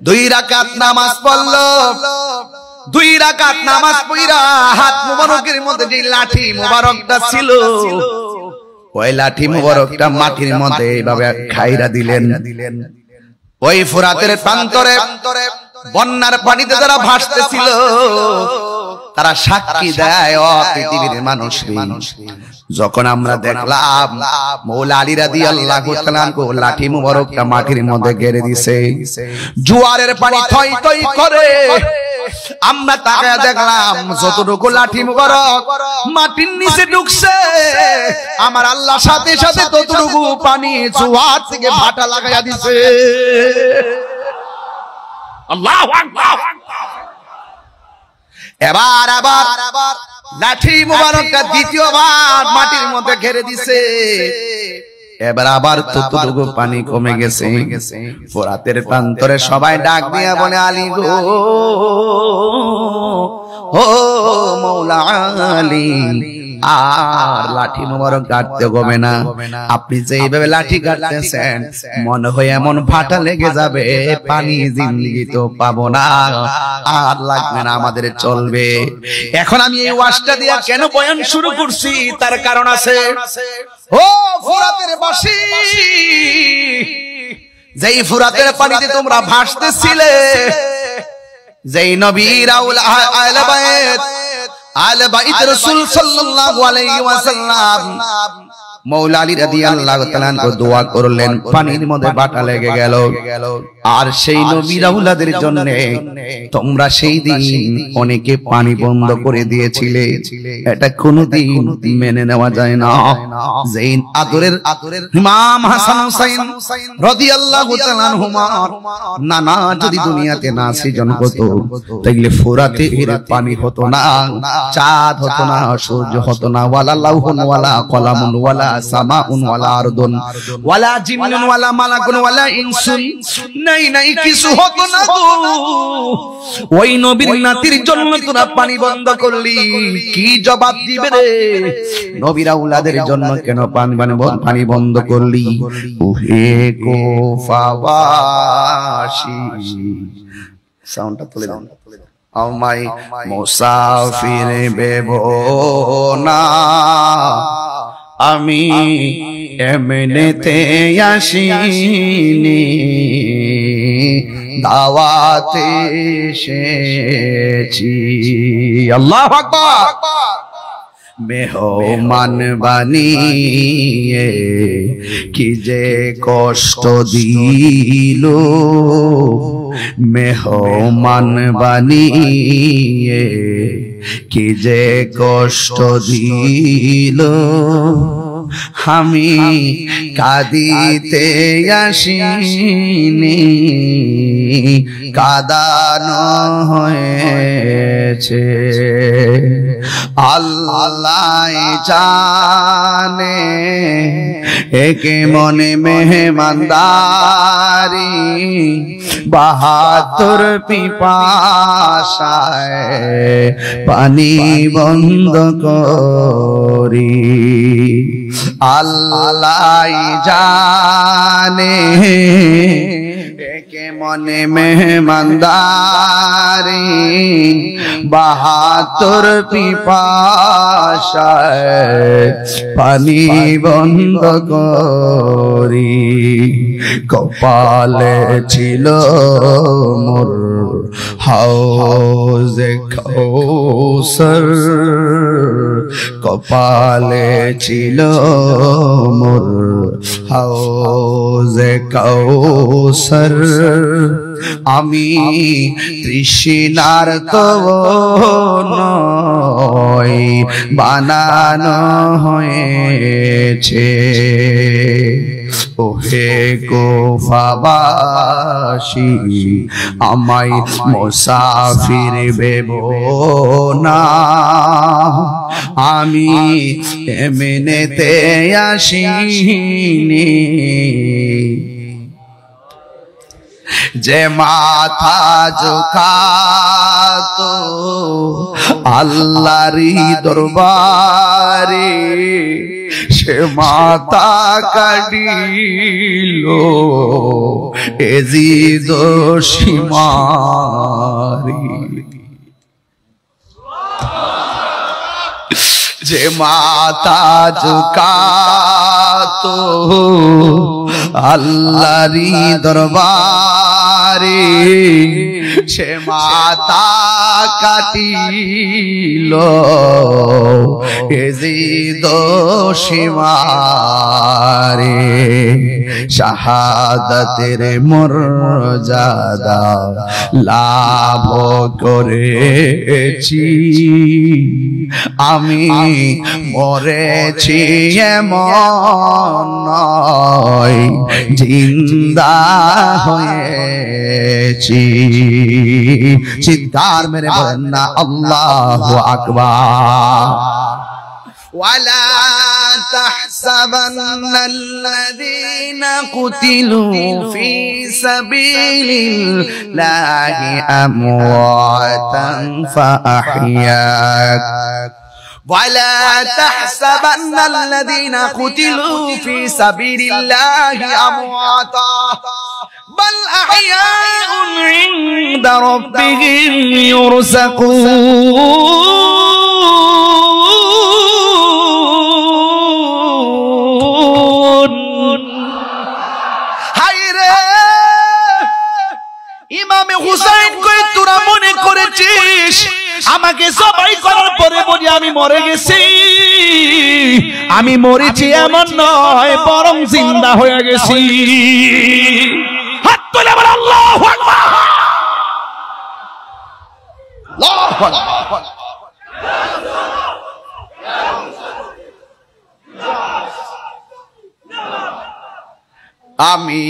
2 রাকাত নামাজ পড়ল। 2 রাকাত নামাজ পড়া হাত মুবারকের মধ্যে যে লাঠি মুবারকটা ছিল, ওই লাঠি মুবারকটা মাটির মধ্যে এইভাবে খাইরা দিলেন। ওই ফুরাতের প্রান্তরে বন্যার পানিতে যারা ভাসতেছিল তারা সাক্ষী দেয়, ও পৃথিবীর মানুষ, যখন আমরা দেখলাম মাওলা আলী রাদিয়াল্লাহু তাআলা লাঠি মুবারকটা মাটির মধ্যে গেড়ে দিছে, জোয়ারের পানি থই থই করে, আমরা তাকায়া দেখলাম যতটুকু লাঠি মুবারক মাটির নিচে ঢুকছে, আমার আল্লাহ সাথে সাথে ততটুকু পানি জোয়ার থেকে ভাটা লাগাইয়া দিছে। আল্লাহু আকবার। এবার আবার লাঠি মুবারকটা দ্বিতীয়বার মাটির মধ্যে ঘেরে দিছে। এবার আবার ততটুকু পানি কমে গেছে। ফোরাতের প্রান্তরে সবাই ডাক দিয়া বলে, আলী গো, ও মাওলা আলী, আর লাঠি মুবারক কাটতে হবে না। আপনি যে এইভাবে লাঠি কাটতেছেন মনে হয় এমন ফাটা লেগে যাবে, পানি জিন্দেগি তো পাবো না, আর লাগবে না, আমাদের চলবে। এখন আমি এই ওয়াজটা দিয়া কেন বয়ান শুরু করছি তার কারণ আছে। ও ফুরাতের বাসী, যেই ফুরাতের পানিতে তোমরা ভাসতেছিলে, যেই নবীর আহলে বাইত আহলে বাইত রাসূল সাল্লাল্লাহু আলাইহি ওয়াসাল্লাম মাওলা আলী রাদিয়াল্লাহু তাআলা দোয়া করলেন, পানির মধ্যে বাটা লেগে গেল। আর সেই নবীর আওলাদের জন্য তোমরা সেই দিন অনেকে পানি বন্ধ করে দিয়েছিলে, এটা কোনোদিন মেনে নেওয়া যায় না। যেই আদরের ইমাম হাসান হুসাইন রাদিয়াল্লাহু তাআলা আনহুমা নানা যদি দুনিয়াতে না সৃজন হতো, তাইলে ফোরাতের পানি হতো না, চাঁদ হতো না, সূর্য হতো না, ওয়ালা লাউহুন ওয়ালা কলামুন ওয়ালা সামাউন ওয়ালা আরদুন ওয়ালা জিন্নুন ওয়ালা মালাকুন ওয়ালা ইনসুন, নাই নাই কিছু হতো না গো। ওই নবীর নাতির জন্য তোরা পানি বন্ধ করলি, কি জবাব দিবে রে? নবীর আওলাদের জন্য কেন পানি বন্ধ করলি? ওহে কুফাবাসী, সাউন্ডটা তুলে দাও। আমায় মুসাফির ভেবো না, আমি এমনিতে আসিনি, দাওয়াতে এসেছি। আল্লাহু আকবার। মেহমান বানিয়ে কি যে কষ্ট দিল, মেহমান বানিয়ে কি যে কষ্ট দিল, আমি কাঁদিতে আসিনি, কাঁদানো হয়েছে। আল্লাহ জানে একে মনে মেহমানদারি, 72 পিপাসায় পানি বন্ধ করি। আল্লাহ জানে একে মনে মেহমানদারি, 72 পিপাসায় পানি বন্ধ করি। কপালে ছিল মোর হাউজে কাউসার, কপালে ছিল মোর হাউজে কাউসার, আমি তৃষ্ণার তো নয়, বানানো হয়েছে। ওহে কুফাবাসী আমায় মুসাফির ভেবো না, আমি এমনিতে আসিনি। যে মাথা ঝুঁকাতো আল্লাহরই দরবারে, সে মাথা কাটিল এজিদ শিমারি। যে মাথা ঝুঁকাতো আল্লাহরই দরবারে, সে মাথা কাটিল এজিদ শিমারে। শাহাদাতের মর্যাদা লাভ করেছি, আমি মরেছি এমন নয়, জিন্দা হয়েছি। চিৎকার মেরে বলেন না আল্লাহু আকবার। ওয়ালা তাহসাবান্না আল্লাযীনা কুতিলু ফী সাবিলিল্লাহি আমওয়াতান ফাআহইয়াক। ولا تحسبن الذين قتلوا في سبيل الله أمواتا بل أحياء عند ربهم يرزقون। হায়রে ইমামে হুসাইন কই তোরা মনে করেছিস আমাকে সবাই করার পরে বলি আমি মরে গেছি? আমি মরেছি এমন নয়, বরং জিন্দা হয়ে গেছি। হাত তুলে বল আল্লাহু আকবার। আল্লাহু আকবার। আমি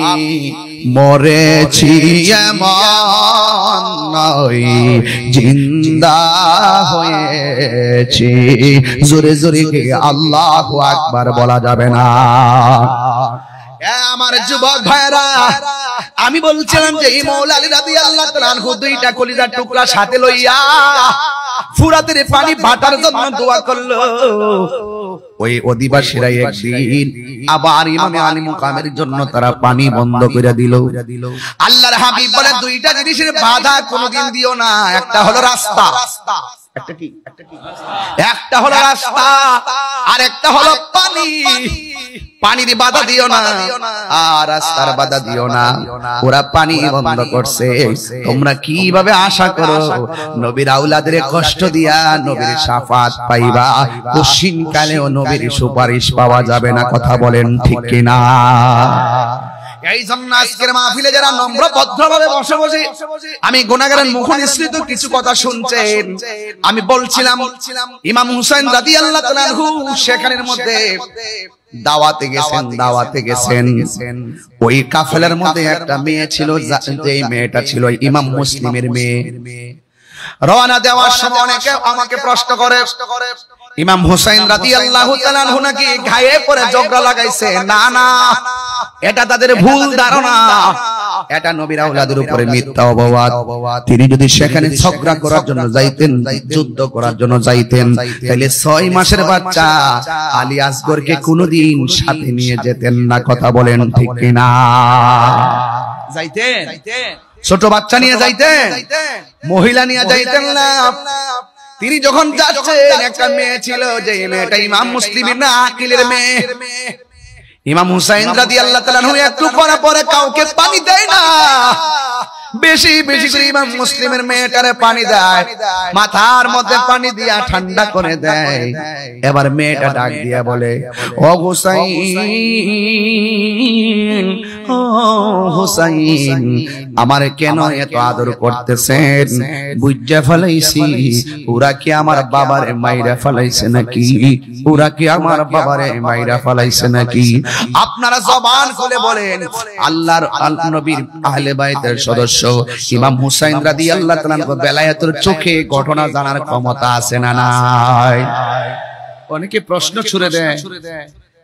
মরেছি এমন নয়, জিন্দা হয়েছি। জোরে জোরে আল্লাহু আকবার বলা যাবে না? আমার যুবক ভাইরা, আমি বলছিলাম যে মৌলা আলী রাদিয়াল্লাহু তাআলা আনহু দুইটা কলিজার টুকরা সাথে লইয়া ফুরাতের পানি বাটার জন্য দোয়া করলো। ওই অধিবাসীরা একদিন আবার ইমামে আলী মুকামের জন্য তারা পানি বন্ধ করে দিল। আল্লাহর হাবিব বলে দুইটা জিনিসের বাধা কোনোদিন দিও না। একটা হলো রাস্তা, একটা হলো রাস্তা, আর একটা হলো পানি। পানির বাধা দিও না আর রাস্তার বাধা দিও না। ওরা পানি বন্ধ করছে, তোমরা কিভাবে আশা করো নবীর আওলাদের কষ্ট দিয়া নবীর শাফাত পাইবা? কশিন কালেও নবীর সুপারিশ পাওয়া যাবে না। কথা বলেন ঠিক কিনা? এই জন্য আজকের মাহফিলে যারা নম্র ভদ্রভাবে বসে বসে আমি গুনাহগারের মুখ নিঃসৃত কিছু কথা শুনছেন, আমি বলছিলাম ইমাম হুসাইন রাদিয়াল্লাহু তাআলা আনহু সেখানের মধ্যে দাওয়াতে গেছেন। ওই কাফেলার মধ্যে একটা মেয়ে ছিল, যেই মেয়েটা ছিল ইমাম মুসলিমের মেয়ে। রওনা দেওয়ার সময় অনেকে আমাকে প্রশ্ন করে ইমাম হুসাইন রাদিয়াল্লাহু তাআলা আনহু নাকি গায়ে পরে ঝগড়া লাগাইছে। না না, এটা তাদের ভুল ধারণা, এটা নবীর আওলাদের উপরে মিথ্যা অপবাদ। তিনি যদি সেখানে ঝগড়া করার জন্য যাইতেন, যুদ্ধ করার জন্য যাইতেন, তাহলে 6 মাসের বাচ্চা আলী আসগরকে কোনোদিন সাথে নিয়ে যেতেন না। কথা বলেন ঠিক কিনা? যাইতেন? ছোট বাচ্চা নিয়ে যাইতেন, মহিলা নিয়ে যাইতেন না। তিনি যখন যাচ্ছেন, একটা মেয়ে ছিল, যে মেয়েটা ইমাম মুসলিমের না আকিলের মেয়ে। ইমাম হুসাইন রাদিয়াল্লাহু তাআলা আনহু একটু পরে পরে কাউকে পানি দেয় না, বেশি বেশি করে ইমাম মুসলিমের মেয়েটারে পানি দেয়, মাথার মধ্যে পানি দিয়া ঠান্ডা করে দেয়। এবার মেয়েটা ডাক দিয়া বলে, ও হুসাইন হুসাইন আমারে কেন এত আদর করতেছেন? বুঝা ফেলাইছি ওরা কি আমার বাবারে মাইরা ফেলাইছে নাকি? ওরা কি আমার বাবারে মাইরা ফেলাইছে নাকি? আপনারা জবান খুলে বলেন, আল্লাহর নবীর আহলে বাইতের সদস্য ইমাম হুসাইন রাদিয়াল্লাহু তাআলা বেলায়েতের চোখে ঘটনা জানার ক্ষমতা আছে না নাই? অনেকে প্রশ্ন ছুড়ে দেয়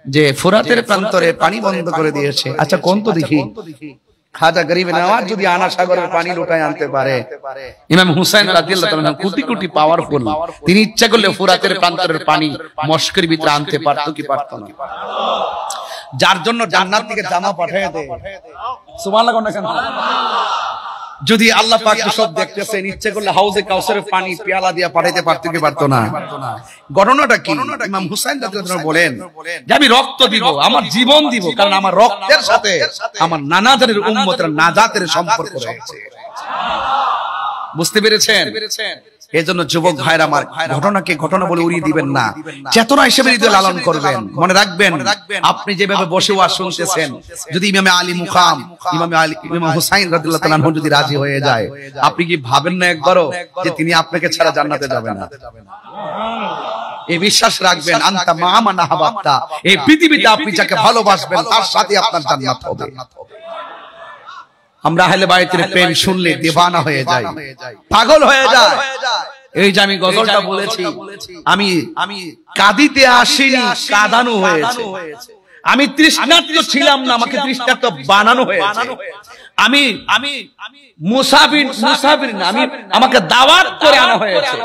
যে ফোরাতের প্রান্তরে পানি বন্ধ করে দিয়েছে। আচ্ছা কোন তো দেখি, খাজা গরিব নওয়াজ যদি আনা সাগরের পানি লুটায় আনতে পারে, ইমাম হুসাইন রাদিয়াল্লাহু তাআলা কোটি কোটি পাওয়ারফুল, তিনি ইচ্ছা করলে ফোরাতের প্রান্তরের পানি মস্কের ভিতরে আনতে পারতো কি পারতো না? যার জন্য জান্নাত থেকে জামা পাঠিয়ে দেয়, সুবহানাল্লাহ কোন কেন? যদি আল্লাহ পাক সব দেখতেছেন, ইচ্ছে করলে হাউজে কাউসারের পানি পেয়ালা দিয়া পাঠাইতে পারতো কি পারতো না? ঘটনাটা কি? ইমাম হুসাইন রাদিয়াল্লাহু তাআলা বলেন যে আমি রক্ত দিব, আমার জীবন দিব, কারণ আমার রক্তের সাথে আমার নানা জানের উম্মতের নাজাতের সম্পর্ক রয়েছে। বুঝতে পেরেছেন? এজন্য যুবক ভাইরা আমার, ঘটনাকে ঘটনা বলে উড়িয়ে দিবেন না, চেতনা হিসেবে হৃদয়ে লালন করবেন। মনে রাখবেন, আপনি যেভাবে বসে ওয়াজ শুনতেছেন, যদি ইমামে আলী মুকাম ইমাম হুসাইন রাদিয়াল্লাহু তাআলা আনহু যদি রাজি হয়ে যায়, আপনি কি ভাবেন না একবারও যে তিনি আপনাকে ছাড়া জান্নাতে যাবেন না? এই বিশ্বাস রাখবেন, আনতা মা মান আহবাবতা, এই পৃথিবীতে আপনি যাকে ভালোবাসবেন তার সাথে আপনার জান্নাত হবে। আমরা আহলে বাইতের প্রেম শুনলে দিওয়ানা হয়ে যাই, পাগল হয়ে যায়। এই যে আমি গজলটা বলেছি, আমি কাঁদিতে আসিনি, কাঁদানো হয়েছে। আমি তৃষ্ণার্ত ছিলাম না, আমাকে তৃষ্ণার্ত বানানো হয়েছে। আমি মুসাফির না, আমাকে দাওয়াত করে আনা হয়েছে,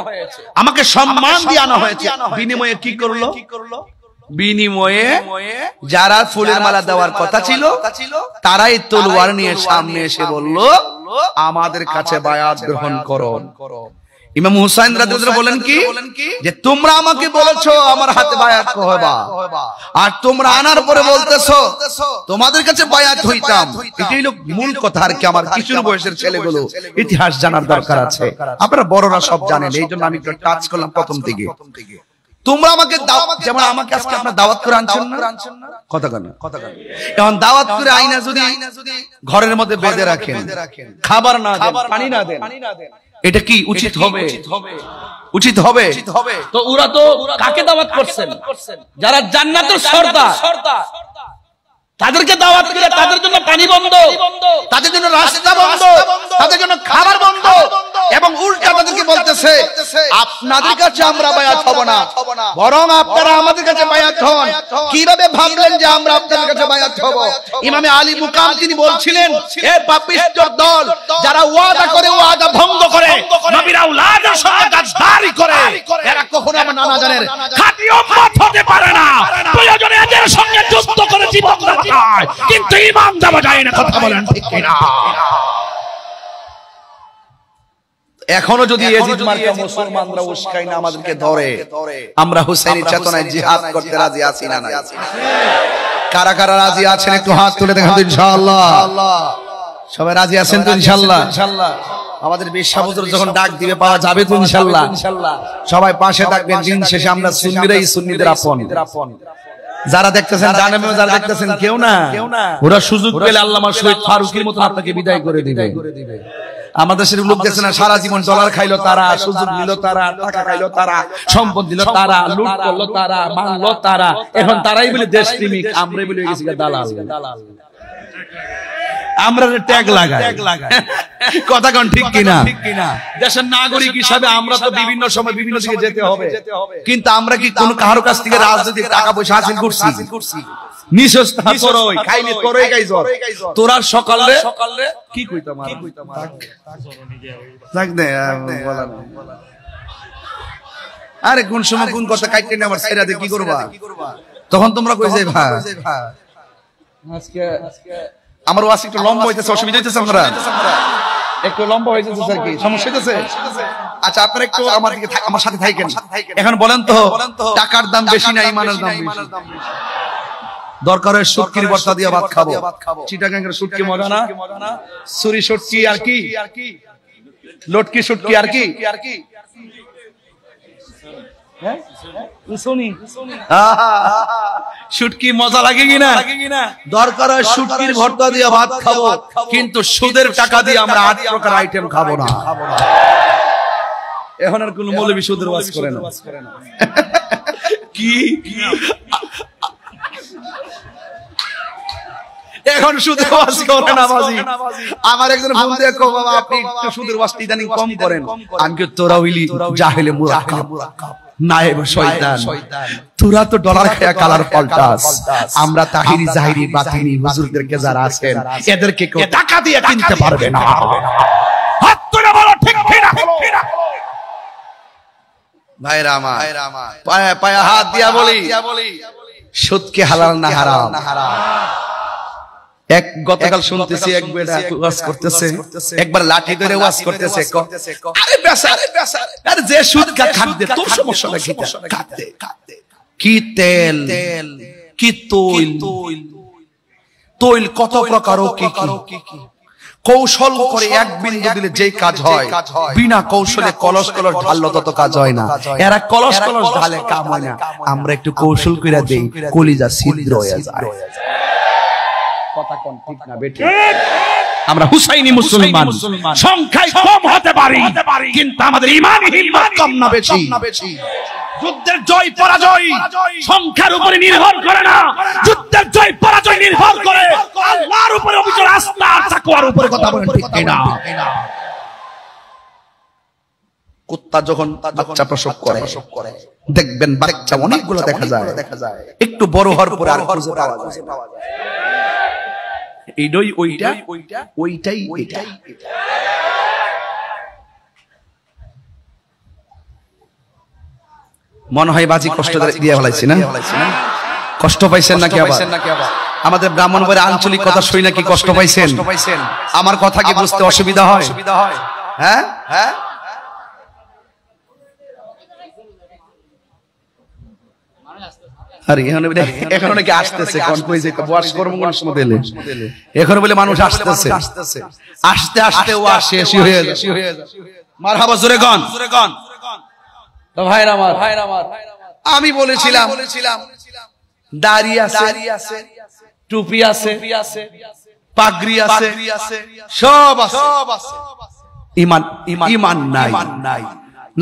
আমাকে সম্মান দিয়ে আনা হয়েছে। বিনিময়ে কি করলো? বিনিময়ে যারা ফুলের মালা দেওয়ার কথা ছিল, তারাই তলোয়ার নিয়ে সামনে এসে বলল, আমাদের কাছে বায়াত গ্রহণ করো। ইমাম হুসাইন রাদিয়াল্লাহু বলেন কি, যে তোমরা আমাকে বলেছো আমার হাতে বায়াত হবা, আর তোমরা আনার পরে বলতেছো তোমাদের কাছে বায়াত হইতাম। এটাই হলো মূল কথা। আর কি আমার কিশোর বয়সের ছেলেগুলো ইতিহাস জানার দরকার আছে, আপনারা বড়রা সব জানেন, এই জন্য আমি একটু টাচ করলাম প্রথম থেকে। তোমরা আমাকে যেমন আমাকে আজকে আপনারা দাওয়াত করে আনছেন না, কথা কেন? এখন দাওয়াত করে আইনা যদি ঘরের মধ্যে বেঁধে রাখেন, খাবার না দেন, পানি না দেন, এটা কি উচিত হবে? উচিত হবে? তো ওরা তো কাকে দাওয়াত করছেন? যারা জান্নাতের সর্দার, তাদেরকে দাওয়াত করে তাদের জন্য পানি বন্ধ, তাদের জন্য রাস্তা বন্ধ, তাদের জন্য খাবার বন্ধ, এবং উল্টা তাদেরকে বলতেছে আপনাদের কাছে আমরা বায়াত হব না, বরং আপনারা আমাদের কাছে বায়াত হন। কিভাবে ভাবলেন যে আমরা আপনাদের কাছে বায়াত হব? ইমামে আলী মুকাম তিনি বলছিলেন, এ পাপিষ্ঠর দল, যারা ওয়াদা করে ওয়াদা ভঙ্গ করে, নবীর আওলাদের সঙ্গে গাদ্দারি করে, এরা কখনো আমার নানা জানের খাঁটি উম্মত হতে পারে না। প্রয়োজনে এদের সঙ্গে যুদ্ধ করে জীবন দেওয়া যায়, কিন্তু ঈমান দেওয়া যায় না। কথা বলেন ঠিক কিনা? এখনো যদি ইয়াজিদ মার্কা মুসলমানরা উস্কাই না আমাদেরকে ধরে, আমরা হুসাইনি চেতনায় জিহাদ করতে রাজি আছি না? কারা কারা রাজি আছেন একটু হাত তুলে দেখান তো ইনশাআল্লাহ। সবাই রাজি আছেন তো ইনশাআল্লাহ? আমাদের বিশ্বাস হুজুর যখন ডাক দিবে পাওয়া যাবে তো ইনশাআল্লাহ। সবাই পাশে থাকবেন। দিন শেষে আমরা সুন্নিরাই সুন্নিদের আপন। যারা দেখতেছেন জানেন, যারা দেখতেছেন কেউ না, ওরা সুযোগ পেলে আল্লামা শহীদ ফারুকীর মতন আপনাকে বিদায় করে দিবে। আমাদের দেশের লোক দেখছে না, সারা জীবন ডলার খাইলো তারা, সুযোগ নিল তারা, টাকা খাইলো তারা, সম্পদ দিল তারা, লুট করলো তারা, মানলো তারা, এখন তারাই বলে দেশপ্রেমিক, আমরাই বলে গেছি দালাল। আমরা ট্যাগ লাগাই, কথা কোন ঠিক কিনা? দেশের নাগরিক হিসাবে আমরা তো বিভিন্ন সময় বিভিন্ন দিকে যেতে হবে, কিন্তু আমরা কি কোন কারো কাছ থেকে রাজনৈতিক টাকা পয়সা হাসিল করছি? তোরা সকালে কি কইতাম, আরে কোন সময় কোন কথা কাটতে নেই, আমার ছেড়ে কি করবা? তখন তোমরা কই যাই ভাই, আজকে আমার ওয়াজ একটু লম্বা হইতেছে, অসুবিধা হইতেছে, আপনারা একটু লম্বা হয়ে যাচ্ছে স্যার, কি সমস্যা হইতেছে? আচ্ছা আপনারা একটু আমার সাথে থাকেন। এখন বলেন তো, টাকার দাম বেশি না ইমানের দাম বেশি? দরকার হয় শুটকির ভর্তা দিয়ে ভাত খাবো। চিটাগাঙ্গের শুটকি মজা না? সুরি শুটকি আর কি, লটকি শুটকি আর কি, শুটকি মজা লাগে কিনা? দরকার হয় শুটকির ভর্তা দিয়ে ভাত খাবো, কিন্তু সুদের টাকা দিয়ে আমরা 8 প্রকার আইটেম খাবো না। এখন আর কোন মৌলবী সুদের ওয়াজ করে না। কি এখন সুদের ওয়াজ করে না বাজি? আমার একজন ফোন দিয়ে কও, বাবা আপনি একটু সুদের ওয়াজটা ইদানিং কম করেন। আমি কি তোরা হইলি জাহেলে মুরাক্কাব নায়েব শয়তান, তোরা তো ডলার খায়া কালার পাল্টাস। আমরা তাহিরি জাহিরি বাতিনি হুজুরদেরকে যারা আছেন এদেরকে কেউ টাকা দিয়ে কিনতে পারবে না। হাত তুলে বলো ঠিক কিনা? ভাইরা আমার, পায়ে পায়ে হাত দিয়া বলি, সুদ কি হালাল না হারাম? এক গতকাল শুনতেছি এক বেটা ওয়াজ করতেছে, একবার লাঠি ধরে ওয়াজ করতেছে, আরে বেচার আরে যে সুদ খাত দে, তোর সমস্যা নাকি? কি তেল, কি তৈল কত প্রকার, কি কৌশল করে এক বিন্দু দিলে যে কাজ হয়, বিনা কৌশলে কলস কলস ঢাললে তত কাজ হয় না। এরা কলস কলস ঢালে কাম হয় না, আমরা একটু কৌশল কইরা দেই, কলিজা ছিদ্র হয়ে যায়। কথা কোন ঠিক না বেঠিক? আমরা হুসাইনি মুসলমান, সংখ্যায় কম হতে পারি কিন্তু আমাদের ঈমানি হিম্মত কম না বেশি। যুদ্ধের জয় পরাজয় সংখ্যার উপরে নির্ভর করে না, যুদ্ধের জয় পরাজয় নির্ভর করে আল্লাহর উপরে, অবিচল আস্থা আর তাকওয়ার উপরে। কথা বলেন ঠিক কিনা? কুত্তা যখন বাচ্চা প্রসব করে দেখবেন বাচ্চা অনেকগুলো দেখা যায়, একটু বড় হওয়ার পরে আর খুঁজে পাওয়া যায় না। এইটাই ওইটাই এটা। মনে হয় বাজি কষ্ট দিয়ে ফেলাইছি না? কষ্ট পাইছেন নাকি? আবার আমাদের ব্রাহ্মণবাড়ির আঞ্চলিক কথা শুই নাকি কষ্ট পাইছেন? আমার কথা কি বুঝতে অসুবিধা হয়? হ্যাঁ হ্যাঁ, এখন নাকি আসতেছে, এখন বলে মানুষ আসতেছে, আস্তে আস্তে ও শেষ হয়ে যাচ্ছে। মারহাবা জোরে গান। ভাইরা আমার, আমি বলেছিলাম দাড়ি আছে, টুপি আছে, পাগড়ি আছে, সব আছে, ঈমান নাই।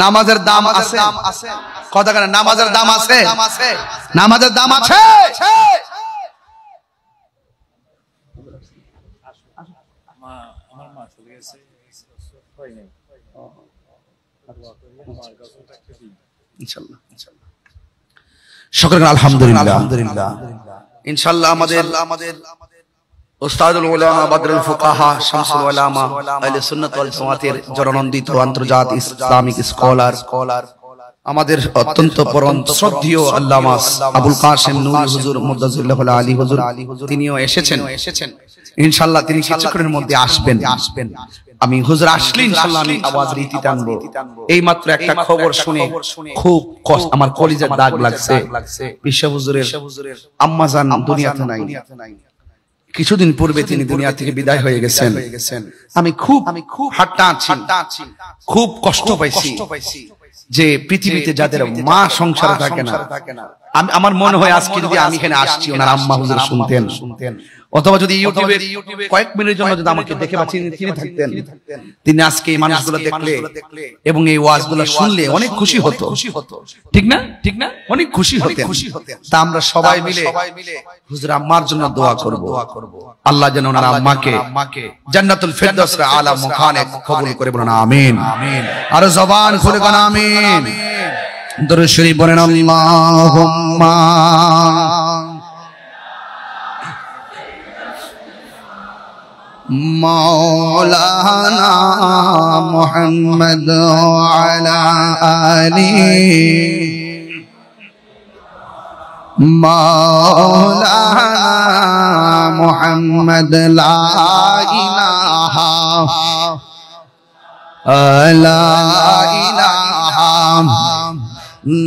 নামাজের দাম আছে, কথা কেন? নামাজের দাম আছে, নামাজের দাম আছে। সকলে আলহামদুলিল্লাহ। ইনশাআল্লাহ আমাদের উস্তাদুল উলামা বদরুল ফুকাহা শামসুল উলামা আহলে সুন্নাত ওয়াল জামাতের জননন্দিত আন্তর্জাতিক ইসলামিক স্কলার, আমাদের অত্যন্ত পরম শ্রদ্ধেয় আল্লামা আবুল কাসেম নূরী হুজুর মুদাজ্জিল্লাহ আলী হুজুর, তিনিও এসেছেন। ইনশাআল্লাহ তিনি কিছুক্ষণের মধ্যে আসবেন। আমি হুজুর আসলে ইনশাআল্লাহ আমি আওয়াজ রীতি টানবো। এই মাত্র একটা খবর শুনে খুব আমার কলিজার দাগ লাগছে। বিশ্ব হুজুরের আম্মাজান দুনিয়াতে নাই, কিছুদিন পূর্বে তিনি দুনিয়া থেকে বিদায় হয়ে গেছেন। আমি খুব হাঁটা আছি, খুব কষ্ট পাইছি যে পৃথিবীতে যাদের মা সংসারে থাকে না, আমার মনে হয় আজকে যদি আমি এখানে আসছি ওনার আম্মা হুজুর শুনতেন, অথবা যদি ইউটিউবে কয়েক মিনিটের জন্য যদি আমাকে দেখে বা চিনে থাকতেন, তিনি আজকে এই মানুষগুলো দেখলে এবং এই ওয়াজগুলো শুনলে অনেক খুশি হতো। ঠিক না? ঠিক না? অনেক খুশি হতেন। তা আমরা সবাই মিলে হুজুর আম্মার জন্য দোয়া করব, আল্লাহ যেন ওনার আম্মাকে জান্নাতুল ফিরদাউসের আলা মুকানে কবুল করে। বলুন আমিন। আর জবান খুলে বলুন আমিন। দরুদ শরীফ বলেন আল্লাহুম্মা মাওলানা মুহাম্মদ আলা আলি মাওলানা মুহাম্মদ লা ইলাহা লা ইলাহা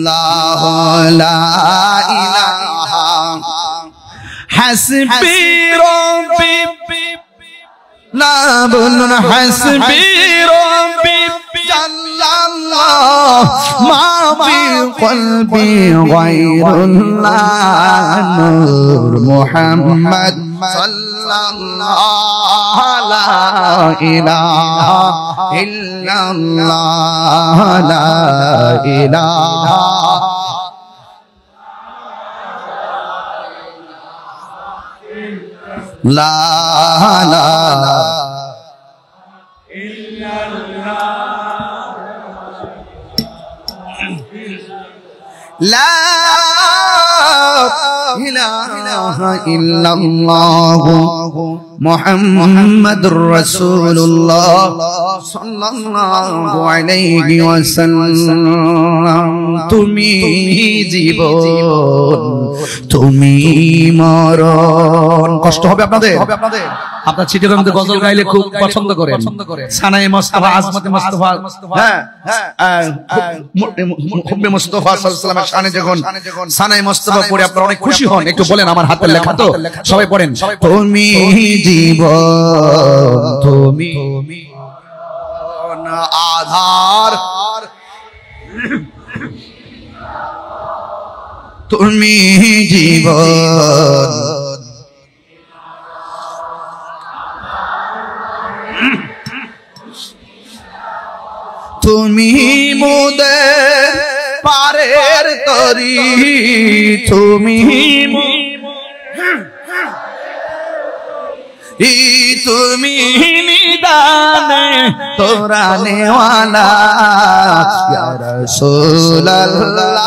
লা ইলাহা হাসবি রব্বি না বলুন হাসবি রব্বি কাল্লাল্লাহ মা ফি কলবি গায়রুল্লাহ নূর মুহাম্মদ সাল্লাল্লাহু লা ইলাহা ইল্লাল্লাহ লা ইলাহা লা লা লা ইলাহা ইল্লাল্লাহ মুহাম্মাদুর রাসূলুল্লাহ সাল্লাল্লাহু আলাইহি ওয়াসাল্লাম তুমি জীবন তুমি মরণ। কষ্ট হবে আপনাদের? আপনার চিটাগংতে গজল গাইলে খুব পছন্দ করেন। সানায়ে মুস্তাফা, আজমতে মুস্তাফা, হ্যাঁ হুব্বে মুস্তাফা সাল্লাল্লাহু আলাইহি ওয়াসাল্লামের শানে যখন সানায়ে মুস্তাফা পড়ে আপনারা অনেক খুশি হন। একটু বলেন, আমার হাতের লেখা তো, সবাই পড়েন। তুমি জীবন তুমি আধার তুমি জীবন তুমি মোদের পারের তরি তুমি তুমি নিদানে তোরা নেওয়ালা ইয়া রাসূলুল্লাহ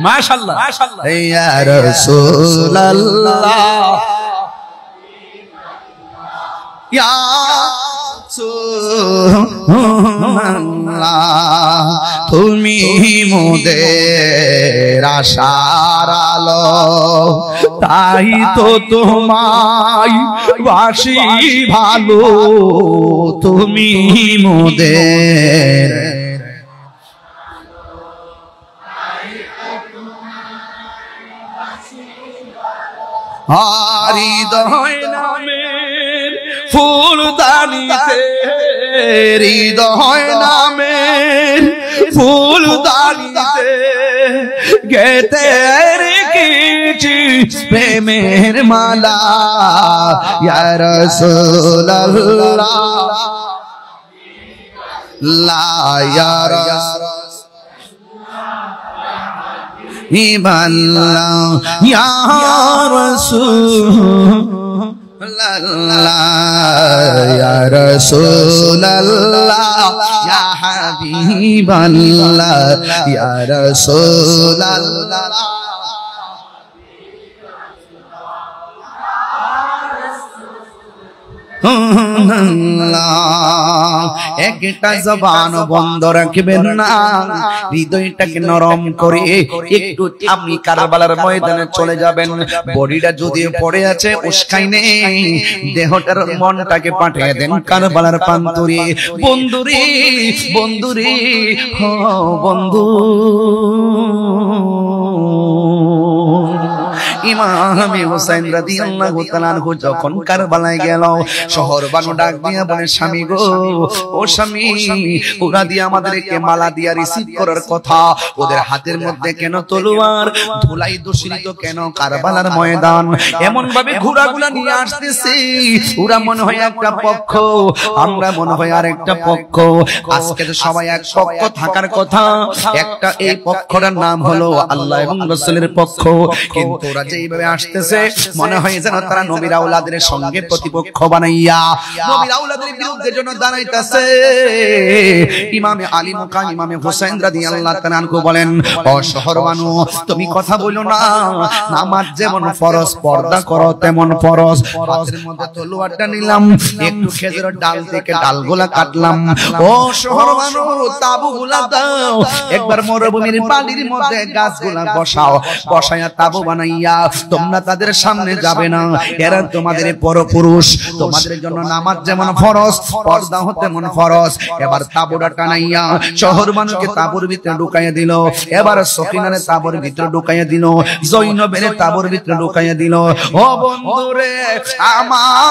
মাশাআল্লাহ ইয়া রাসূলুল্লাহ ইয়া রাসূলুল্লাহ তুমি মোদের আশার আলো তাই তো তোমায় বাসি ভালো তুমি মোদের হৃদয় নামের ফুলদানিতে হৃদয় নামের ফুলদানিতে গেতে রেখেছি প্রেমের মালা ইয়া রাসূলুল্লাহ লা ইয়া রাসূলুল্লাহ ইয়া রাসূলুল্লাহ ইয়া রাসূলুল্লাহ ইয়া হাবিবাল্লাহ ইয়া রাসূলুল্লাহ একটা জবান বন্ধ রাখবেন না, হৃদয়টাকে নরম করে একটু আপনি কারবালার ময়দানে চলে যাবেন। বডিটা যদি পড়ে আছে উস্কাই নেই, দেহটার মনটাকে পাঠিয়ে দেন কারবালার প্রান্তরে। বন্ধুরে বন্ধুরে ও বন্ধু, ইমামে হুসাইন রাদিয়াল্লাহু তাআলা আনহু যখন কারবালায় গেল, শহর বানু ডাক দিয়া বলে, স্বামী গো, ও স্বামী, ওরা দিয়ে আমাদেরকে মালা দিয়া রিসিভ করার কথা, ওদের হাতের মধ্যে কেন তলোয়ার, ধুলাই দূষিত কেন কারবালার ময়দান, এমন ভাবে ঘোড়াগুলা নিয়ে আসতেছে, ওরা মনে হয় একটা পক্ষ, আমরা মনে হয় আর একটা পক্ষ। আজকে তো সবাই এক পক্ষ থাকার কথা, একটা এই পক্ষটার নাম হলো আল্লাহ এবং রাসূলের পক্ষ, কিন্তু ওরা যেইভাবে আসতেছে মনে হয় যেন তারা নবীর আওলাদের সঙ্গে প্রতিপক্ষ বানাইয়া নবীর আওলাদের বিরুদ্ধে যেন দাঁড়াইতেছে। ইমামে আলী মুকাম ইমামে হুসাইন রাদিয়াল্লাহু তাআলা আনহু বলেন, ও শহরবানু, তুমি কথা বলো না, নামাজ যেমন ফরজ, পর্দা করো তেমন ফরজ। হাতের মধ্যে তলোয়ারটা নিলাম, একটু খেজুরের ডাল থেকে ডালগুলা কাটলাম। ও শহরবানু, তাবুগুলা দাও, একবার মরুভূমির বালির মধ্যে গাছগুলা বসাও, বসায়া তাবু বানাইয়া তোমরা তাদের সামনে যাবে না, এরা তোমাদের পরপুরুষ, তোমাদের জন্য নামাজ যেমন ফরজ, পর্দা হতে তেমন ফরজ। এবার তাবুটা টানাইয়া শহরবানুকে তাবুর ভিতরে ঢুকাইয়া দিল, এবার সকিনারে তাবুর ভিতরে ঢুকাইয়া দিল, জৈনবের তাবুর ভিতরে ঢুকাইয়া দিল। ও বন্ধুরে আমার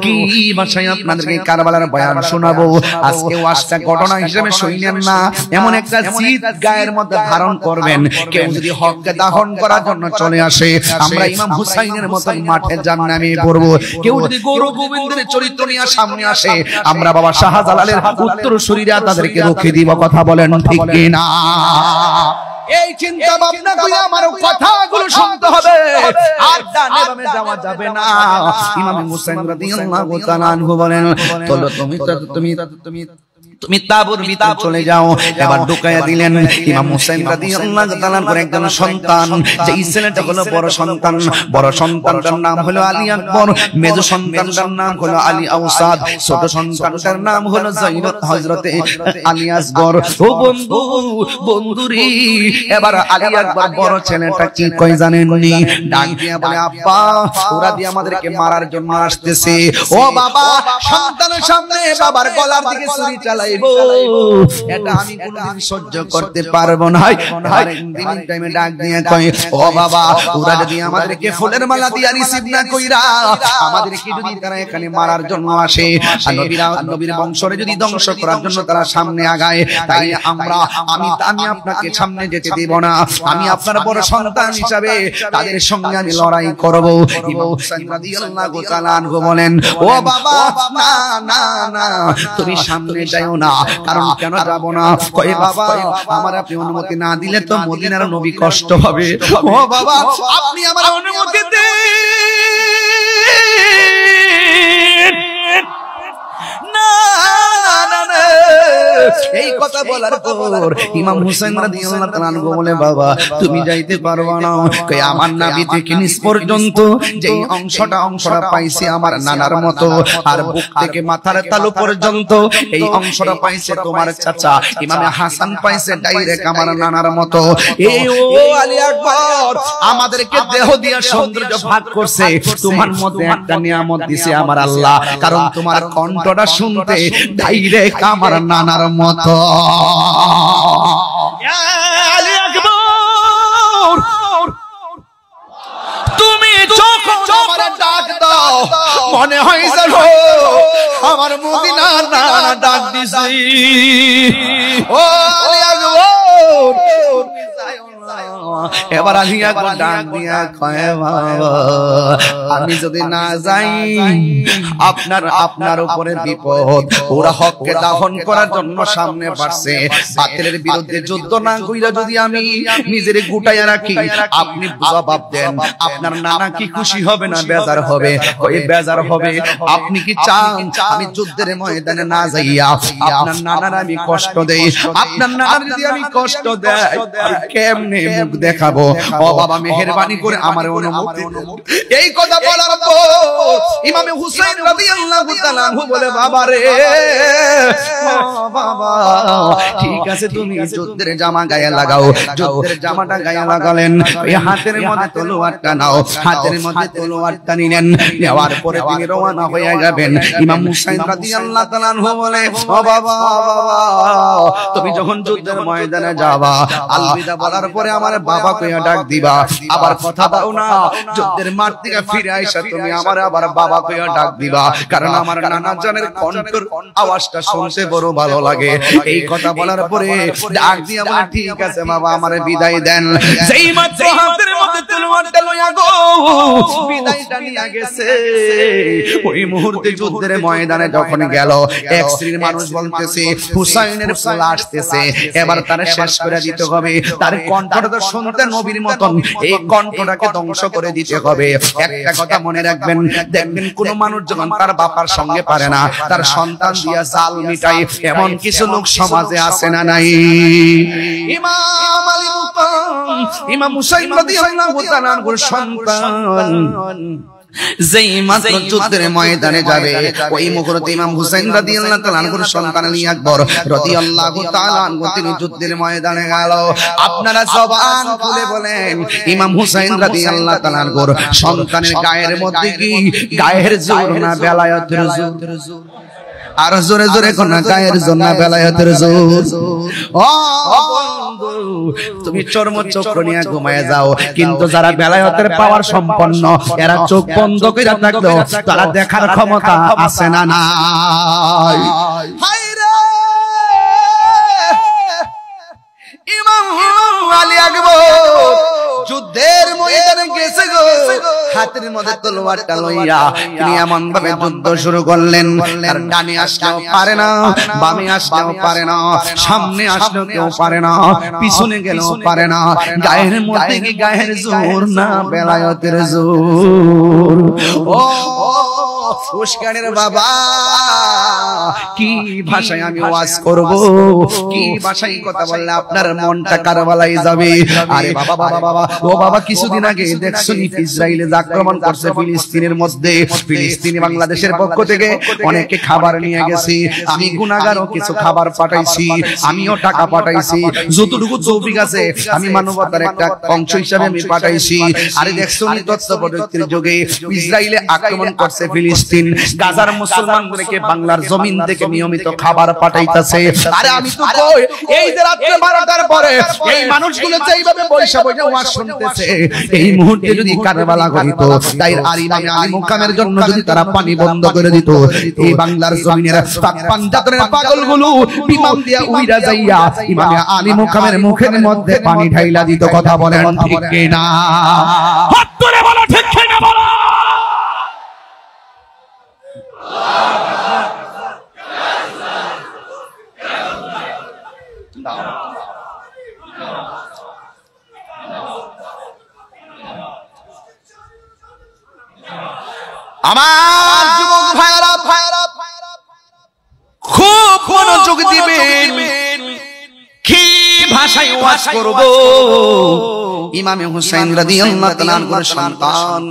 কি ভাষায় আপনাদেরকে কারবালার বয়ান শোনাবো। আজকে ওয়াজটা ঘটনা হিসেবে শুনলেন না, এমন একটা জিদ গায়ের মধ্যে ধারণ করবেন। কেউ যদি হককে দাফন করার জন্য চলে আসে, আমরা ইমাম হুসাইনের মতন মাঠে জাহান্নামে পড়ব। কেউ যদি গৌর গোবিন্দের চরিত্র নিয়ে সামনে আসে, আমরা বাবা শাহজালালের উত্তরসূরিরা তাদেরকে রুখে দিব। কথা বলেন ঠিক কি না? এই চিন্তা ভাবনা করে আমার কথাগুলো শুনতে হবে, আর ডানে বামে যাওয়া যাবে না। ইমাম হুসাইন রাদিয়াল্লাহু তাআলা আনহু বলেন, চলো তুমি তাবুর ভিতর চলে যাও। এবার ঢুকাইয়া দিলেন ইমাম হুসাইন রাদিয়াল্লাহু তাআলা করে একজন সন্তান, যে ছেলেটা হলো বড় সন্তান। বড় সন্তানটার নাম হলো আলী আকবর, মেজো সন্তানটার নাম হলো আলী আওসাদ, ছোট সন্তানটার নাম হলো যায়েদ হযরতে আলী আসগর। ও বন্ধু, বন্ধুরি, এবার আলী আকবর বড় ছেলেটা কি কই জানেননি? ডাক দিয়া বলে, আব্বা, ওরা দিয়ে আমাদেরকে মারার জন্য আসতেছে। ও বাবা, সন্তানের সামনে বাবার গলার দিকে ছুরি চালাইবো, এটা আমি কোনদিন সহ্য করতে পারবো না। দিন টাইমে ডাক দিয়ে কয়, ও বাবা, ওরা যদি আমাদেরকে ফুলের মালা দিয়া রিসিভ না কইরা আমাদেরকে যদি তারা এখানে মারার জন্য আসে, আর নবীর বংশরে যদি ধ্বংস করার জন্য তারা সামনে আগায়, তাই আমি আপনাকে সামনে যেতে দেব না। আমি আপনার বড় সন্তান হিসাবে তাদের সঙ্গে আমি লড়াই করব। ইমাম হুসাইন রাদিয়াল্লাহু তাআলা আনহু বলেন, ও বাবা, না না না, তুমি সামনে যাও না। কারণ কেন যাব না? কয়, বাবা, আমার আপনি অনুমতি না দিলে তো মদিনার নবী কষ্ট হবে। ও বাবা, আপনি আমার অনুমতি দেন। এই কথা বলার পর ইমাম হুসাইন রাদিয়াল্লাহু তাআলা আনহু বলে, বাবা, তুমি যাইতে পারবা না। কই, আমার নাভি থেকে নিচ পর্যন্ত যেই অংশটা পাইছি আমার নানার মতো, আর বুক থেকে মাথার তালু পর্যন্ত এই অংশটা পাইছে তোমার চাচা ইমামে হাসান পাইছে ডাইরেক্ট আমার নানার মতো। এই ও আলী আকবর, আমাদেরকে দেহ দিয়া সৌন্দর্য ভাগ করছে, তোমার মধ্যে একটা নিয়ামত দিছে আমার আল্লাহ, কারণ তোমার কণ্ঠটা শুনতে ডাইরেক্ট আমার নানার মতো। আলী আকবর, তুমি যখন আমার ডাক দাও মনে হয় যেন আমার মদিনার নানা ডাক দিছি। ও আলী আকবর, এবার আলী আকবর ডাক দিয়া কয়, বাবা, আমি যদি না যাই আপনার উপরে বিপদ। ওরা হককে দাফন করার জন্য সামনে বাড়ছে, বাতিলের বিরুদ্ধে যুদ্ধ না কইরা যদি আমি নিজের গুটাইয়া রাখি, আপনি জবাব দেন, আপনার নানা কি খুশি হবে না বেজার হবে? ওই বেজার হবে। আপনি কি চান আমি যুদ্ধের ময়দানে না যাইয়া আপনার নানার আমি কষ্ট দেই? আপনার নানার যদি আমি কষ্ট দেই, কেমনে মুখ দেখাবো? ও বাবা, মেহেরবানি করে আমার অনুমতি। এই কথা বলার পর ইমাম হুসাইন রাদিয়াল্লাহু তাআলা আনহু বলে, বাবা রে, বাবা, ঠিক আছে, তুমি যুদ্ধের জামা গায়ে লাগাও। যুদ্ধের জামাটা গায়ে লাগালেন, এই হাতের মধ্যে তলোয়ারটা নাও। হাতের মধ্যে তলোয়ারটা নিলেন, নেওয়ার পরে তিনি রওনা হয়ে যাবেন। ইমাম হুসাইন রাদিয়াল্লাহু তাআলা আনহু বলে, ও বাবা, তুমি যখন যুদ্ধের ময়দানে যাবা, আলবিদা বলার পরে আমার বাবা কইয়া ডাক দিবা। আবার কথা দাও না, যুদ্ধের মাঠ থেকে ফিরে আইসা তুমি আমার আবার বাবা কইয়া ডাক দিবা, কারণ আমার নানা জানের কণ্ঠের আওয়াজটা শুনতে বড় ভালো লাগে। এই কথা বলার পরে ডাক দিয়া বলে, ঠিক আছে বাবা, আমারে বিদায় দেন। যেই মাত্র হাতের মধ্যে তলোয়ারটা লইয়া গো বিদায়টা নিয়ে গেছে, ওই মুহূর্তে যুদ্ধের ময়দানে যখন গেল, এক শ্রেণীর মানুষ বলতেছে, হুসাইনের ফুল আসতেছে, এবার তারে শেষ করে দিতে হবে। তার কণ্ঠটা তো শুনতে নবীর মতন, এই কণ্ঠটাকে ধ্বংস করে দিতে হবে। একটা কথা মনে রাখবেন, দেখবেন কোন মানুষ যখন তার বাবার সঙ্গে পারে না, তার সন্তান দিয়া জাল মিটাই, এমন কিছু লোক সমাজে আছে না নাই? ইমাম আলী মুকাম, ইমাম হুসাইন রাদিয়াল্লাহু তাআলা আনহুর সন্তান যেই মাত্র যুদ্ধের ময়দানে যাবে, ওই মুহূর্তে ইমাম হুসাইন রাদিয়াল্লাহু তাআলা আনহুর সন্তান আলী আকবর রাদিয়াল্লাহু তাআলা আনহু তিনি যুদ্ধের ময়দানে গেল। আপনারা জবান খুলে বলেন, ইমাম হুসাইন রাদিয়াল্লাহু তাআলা আনহুর সন্তানের গায়ের মধ্যে কি গায়ের জোর না বেলায়েতের জোর? আর জোরে জোরে কোন গায়ের জোর না বেলায়েতের জোর? ও তুমি চর্ম চক্ষু নিয়ে ঘুমায় যাও, কিন্তু যারা বেলায়েতের পাওয়ার সম্পন্ন এরা চোখ বন্ধ করে থাকলেও তারা দেখার ক্ষমতা আছে না নাই? ইমাম আলী আকবর যুদ্ধের ময়দানে গেছে গো, হাতের মধ্যে তলোয়ারটা লইয়া তিনি এমন ভাবে যুদ্ধ শুরু করলেন, আর ডানে আসলেও পারে না, বামে আসলেও পারে না, সামনে আসলেও কেউ পারে না, পিছনে গেলেও পারে না। গায়ের মধ্যে কি গায়ের জোর না বেলায়েতের জোর? ও উস্কানের বাবা, কি ভাষায় আমি ওয়াজ করব, কি ভাষায় কথা বললে আপনার মনটা কারবালাই যাবে? আরে বাবা বাবা বাবা, ও বাবা, কিছুদিন আগে দেখছনি ইসরায়েলে আক্রমণ করছে ফিলিস্তিনের মধ্যে। ফিলিস্তিনি বাংলাদেশের পক্ষ থেকে অনেকে খাবার নিয়ে গেছে, আমি গুনাহগারও কিছু খাবার পাঠাইছি, আমিও টাকা পাঠাইছি, যতটুকু তৌফিক আছে আমি মানবতার একটা অংশ হিসেবে আমি পাঠাইছি। আরে দেখছনি তথ্য প্রযুক্তির যুগে ইসরায়েলে আক্রমণ করছে ফিলিস্তিন, গাজার মুসলমানদেরকে বাংলার জমিন থেকে নিয়মিত খাবার পাঠাইতেছে। আরে আমি তো কই, এই যে রাত্রে 12টার পরে এই মানুষগুলো যেইভাবে বৈশা বৈশা ওয়াজ শুনতেছে, এই মুহূর্তে যদি কারবালা হইতো, তাই আর ইমাম আলী মুকামের জন্য যদি তারা পানি বন্ধ করে দিত, এই বাংলার জমিনের পাঞ্জাতনের পাগলগুলো বিমান দিয়া উইরা যাইয়া ইমাম আলী মুকামের মুখের মধ্যে পানি ঢাইলা দিত। কথা বলেন ঠিক কি না? হাত তুলে বলো ঠিক কি না বলো। আমার যুবক ভাইরা খুব মনোযোগ দিবেন, কি ভাষায় ওয়াজ করব। ইমামে হুসাইন রাদিয়াল্লাহু তাআলা আনহুর সন্তান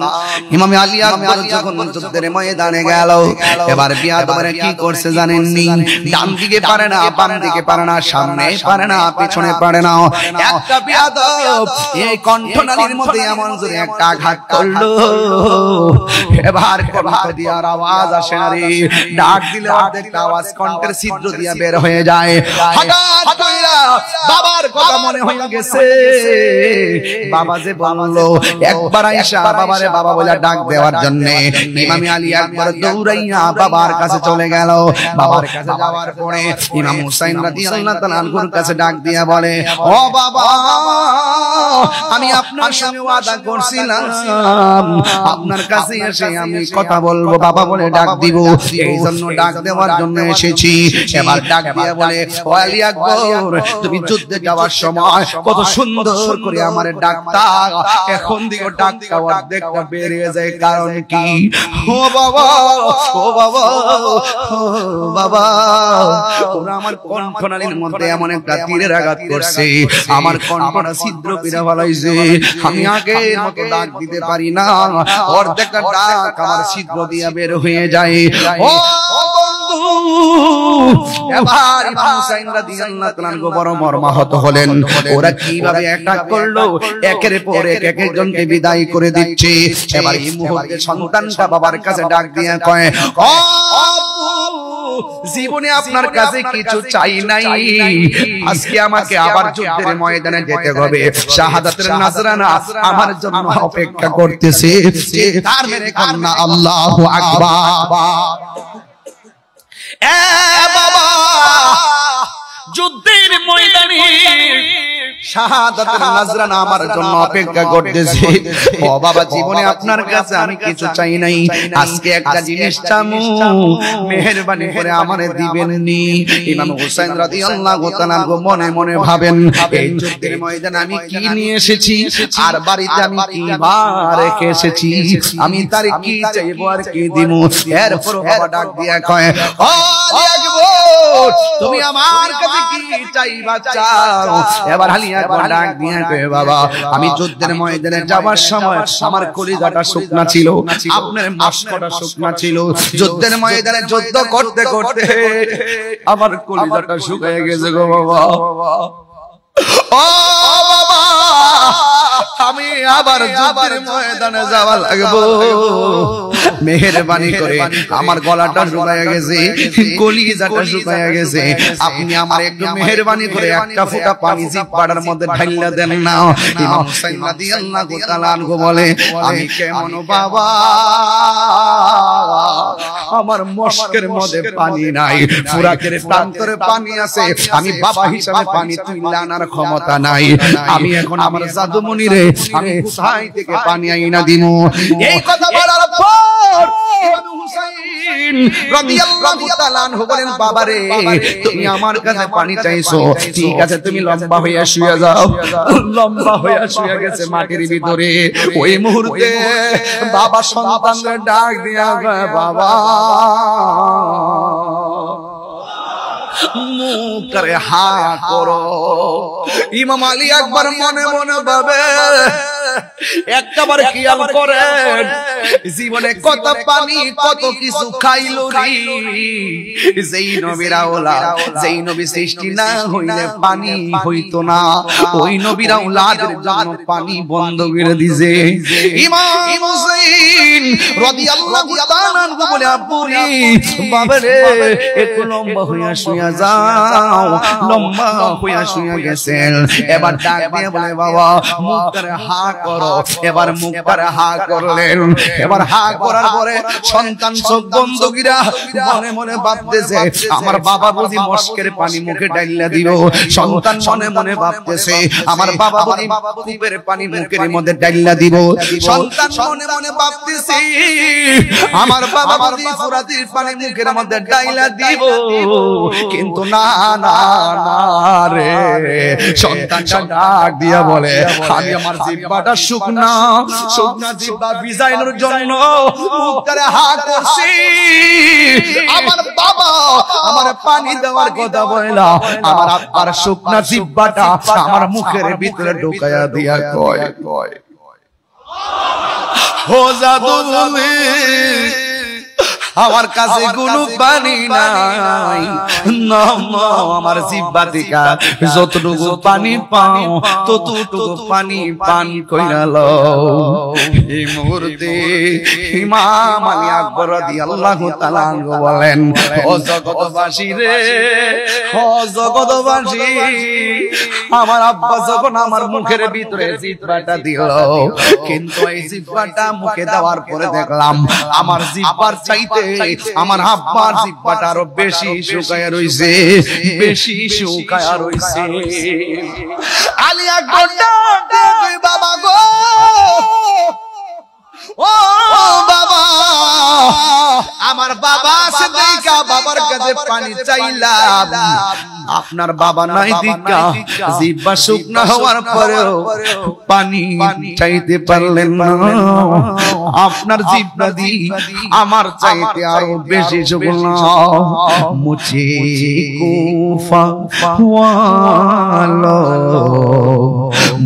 ইমামে আলী আকবর যখন যুদ্ধের ময়দানে গেল, এবার বিয়াদবরা কি করছে জানেননি? ডান দিকে পারে না, বাম দিকে পারে না, সামনে পারে না, পিছনে পারে না। একটা বিয়াদব এই কণ্ঠনালীর মধ্যে এমন জোরে একটা আঘাত করলো, এবার কণ্ঠ দিয়ে আর আওয়াজ আসে না রে। ডাক দিলে অর্ধেকটা আওয়াজ কণ্ঠের ছিদ্র দিয়ে বের হয়ে যায়। হঠাৎ কইরা বাবার কথা মনে হয়ে গেছে। বাবা যে বললো একবার আয়েশা বাবারে বাবা বলে ডাক দেওয়ার জন্য, ইমাম আলী আকবর দৌড়াইয়া বাবার কাছে চলে গেল। বাবার কাছে যাওয়ার পরে ইমাম হুসাইন রাদিয়াল্লাহু তাআলা আনহুর কাছে ডাক দিয়া বলে, ও বাবা, আমি আপনার সঙ্গে ওয়াদা করছিলাম আপনার কাছে এসে আমি কথা বলবো, বাবা বলে ডাক দিব, এই জন্য ডাক দেওয়ার জন্য এসেছি। এবার ডাক দিয়া বলে, ও আলী আকবর, তুমি যুদ্ধে যাওয়ার সময় কত সুন্দর করে আমার ডাকটা, এখন দিকে ডাকটা অর্ধেকটা বেরিয়ে যায়, কারণ কি? ও বাবা, ও বাবা, ও বাবা, ওরা আমার কণ্ঠনালীর মধ্যে এমন একটা তীরের আঘাত করছে, আমার কণ্ঠটা ছিদ্র করে ফেলাইছে, আমি আগের মতো ডাক দিতে পারি না, অর্ধেকটা ডাক আমার ছিদ্র দিয়ে বের হয়ে যায়। ও এবার ইমাম হুসাইন রাদিয়াল্লাহু তাআলা আনহু বড় মর্মাহত হলেন। ওরা কিভাবে অ্যাটাক করলো, একের পর এক একজনকে বিদায় করে দিচ্ছে। এবার এই মুহূর্তে সন্তানটা বাবার কাছে ডাক দিয়ে কয়, ও জীবনে আপনার কাছে কিছু চাই নাই, আজকে আমাকে আবার যুদ্ধের ময়দানে যেতে হবে, শাহাদাতের নজরানা আমার জন্য অপেক্ষা করতেছে। তার মেরে কন্যা আল্লাহু আকবার। এ বাবা, যুদ্ধের ময়দানে শাহাদাতের নজরানা আমার জন্য অপেক্ষা করতেছে। ও বাবা, জীবনে আপনার কাছে আমি কিছু চাই নাই, আজকে একটা জিনিস চামু, মেহেরবানি করে আমারে দিবেন নি। ইমাম হুসাইন রাদিয়াল্লাহু তাআলা মনে মনে ভাবেন, এই যুদ্ধের ময়দানে আমি কি নিয়ে এসেছি, আর বাড়িতে আমি কি রেখে এসেছি, আমি তার কি চাইবো আর কি দিব। এরপর বাবা ডাক দিয়া কয়, ও আলী আকবর, তুমি আমার কাছে কি চাইবা চাও। এবার আলী আকবর ডাক দিয়া কয়, বাবা, আমি যুদ্ধের ময়দানে যাবার সময় আমার কলিজাটা শুকনা ছিল, আপনার মস্তকটা শুকনা ছিল, যুদ্ধের ময়দানে যুদ্ধ করতে করতে আমার কলিজাটা শুকিয়ে গেছে গো বাবা। ও বাবা, আমি আবার যুদ্ধের ময়দানে যাওয়া লাগবো, মেহেরবানি করে আমার গলাটা শুকায়া গেছে, কলিজাটা শুকায়া গেছে, আপনি আমার একটু মেহেরবানি করে একটা ফোঁটা পানি জিহ্বার মধ্যে ঢাইলা দেন না। ইমাম হুসাইন রাদিয়াল্লাহু তাআলা আনহু বলে, আমি কেমন বাবা, আমার মস্কের মধ্যে পানি নাই, ফুরাকের প্রান্তরে পানি আছে, আমি বাবা হিসাবে পানি তুলে আনার ক্ষমতা নাই। আমি এখন আমার জাদুমণি রে আমি কোথায় থেকে পানি আইনা দিমু? এই কথা বলার পর ইমাম হুসাইন রাদিয়াল্লাহু তাআলা আনহু বলেন, বাবা রে তুমি আমার কাছে পানি চাইছো, ঠিক আছে তুমি লম্বা হইয়া শুয়ে যাও। লম্বা হইয়া শুয়ে গেছে মাটির ভিতরে। ওই মুহূর্তে বাবা সন্তানদের ডাক দিয়া বাবা মুখ করে হা করো। ইমাম আলী একবার মনে মনে ভাবে, একবার খেয়াল করেন জীবনে কত পানি কত কিছু খাইলো রে। যেই নবীর আওলাদ, যেই নবী সৃষ্টি না হইলে পানি হইতো না, ওই নবীর আওলাদের জন্য পানি বন্ধ করে দিয়েছে। ইমাম হুসাইন রাদিয়াল্লাহু তাআলা আনহু বলে, আব্বুরি বাবারে একটু লম্বা হইয়া শুয়ে যাও। লম্বা হইয়া শুয়ে গেছেন। এবার ডাক দিয়ে বলে, বাবা মুখ করে হা করো। এবার মুখ করে হা করলেন। এবার হা করার পরে সন্তান চোখ বন্ধ কইরা মনে মনে ভাবতেছে, আমার বাবা বুঝি মস্কের পানি মুখে ঢাইলা দিল। সন্তান মনে মনে ভাবতেছে, আমার বাবা বুঝি কূপের পানি মুখের মধ্যে ঢাইলা দিব। সন্তান মনে মনে ভাবতেছে, আমার বাবা বুঝি ফুরাতের পানি মুখের মধ্যে ঢাইলা দিব। কিন্তু না না না রে, সন্তানটা ডাক দিয়া বলে, আমি আমার জিহ্বাটা শুকনা শুকনা জিহ্বা ভিজাইনোর জন্য মুখটারে হা করছি। আমার বাবা আমার পানি দেওয়ার কথা বলে, আমার আব্বার শুকনা জিহ্বাটা আমার মুখের ভিতরে ঢুকায়া দিয়া কয়, ও জাদুমণি আমার কাছে কোনো পানি নাই, আমার জিহ্বা থেকে যতটুকু পানি পাও ততটুকু পানি পান কইরা লও। এই মুহূর্তে ইমাম আলী আকবর রাদিয়াল্লাহু তাআলা আনহু বলেন, ও জগৎবাসী রে, ও জগৎবাসী, আমার আব্বা যখন আমার মুখের ভিতরে জিহ্বাটা দিল, কিন্তু এই জিহ্বাটা মুখে দেওয়ার পরে দেখলাম আমার জিহ্বার চাইতে আমার আব্বার জিহ্বাটা আরো বেশি শুকায়া রইছে, বেশি শুকায়া রইছে। আলী আকবর ডাক দিয়ে, বাবা গো, ও বাবা, আমার বাবা আছে দেখা বাবার কাছে পানি চাইলাম, আপনার বাবা নাই দেখা জিহ্বা শুকনা হওয়ার পরেও পানি চাইতে পারলেন না। আপনার জিহ্বা দি আমার চাইতে আরো বেশি শুকনা। মুঝে কুফা ওয়ালো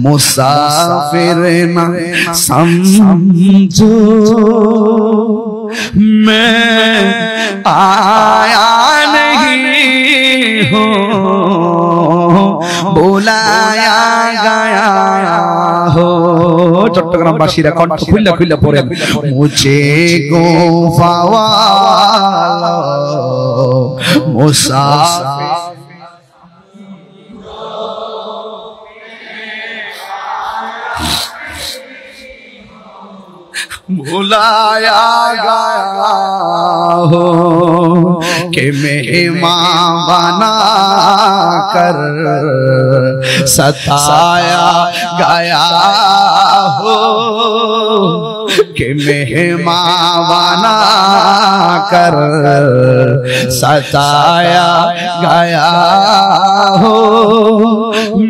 মুসাফির না समझो मैं आया नहीं हूँ, बुलाया गया हो। চট্টগ্রামবাসীরা কণ্ঠ খুলে খুলে পড়েন, মুঝে গোফা ওয়ালো মুসাফির बुलाया गया हो कि मेहमान बना कर सताया गया हो, कि मेहमान बना कर सताया गया हो।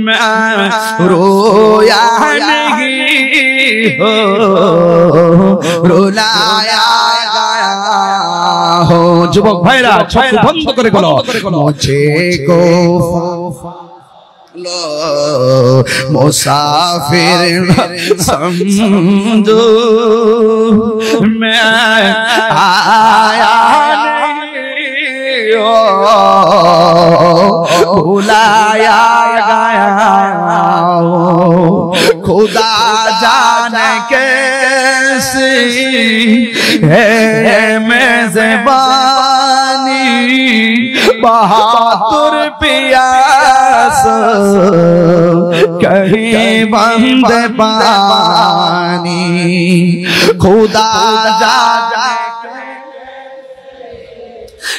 मैं रोया नहीं हो, रुलाया गया हो। যুবক ভাইরা চোখ বন্ধ করে বলো, মুঝে को लो मुसाफिर समझो मैं आया नहीं हो, बुलाया गया हो। खुदा जाने के कैसी है मेज़बानी बहादुर प्यास कहीं बंद पानी खुदा जाने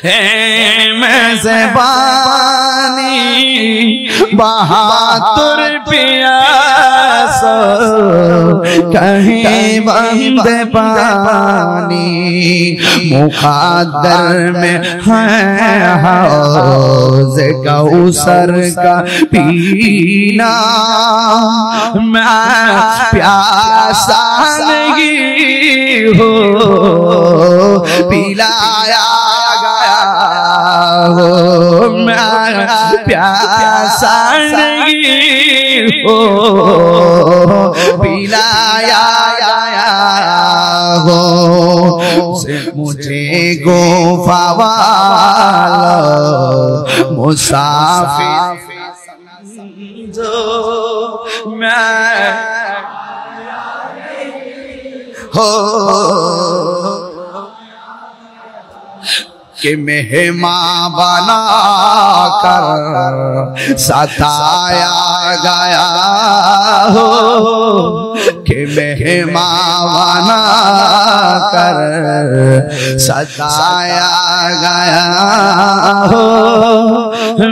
है मेज़बानी बहादुर प्यास कहीं बंद पानी मुक़द्दर में है हौज़ कौसर का पीना मैं प्यासा नहीं हो पिलाया हो मैं प्यासा नहीं हो पिलाया हो मुझे गोफावाला मुसाफिर समझो मैं हो कि मेहमान बना कर सताया गया हो कि मेहमान बना कर सताया गया हो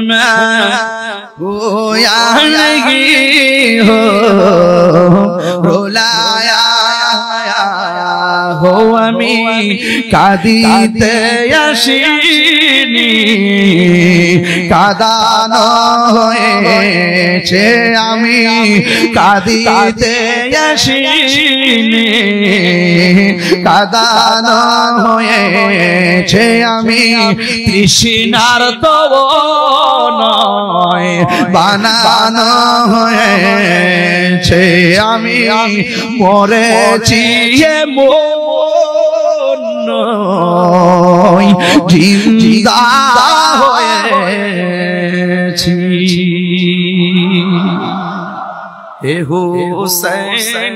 मैं गोया नहीं हो रुलाया हो আমি কাঁদিতে আসিনি কাঁদানো হয়েছে আমি কাঁদিতে আসিনি কাঁদানো হয়েছে আমি তৃষ্ণার তব নয় বানানো হয়েছে আমি মরেছি জিন্দা হয়েছি হে হুসেন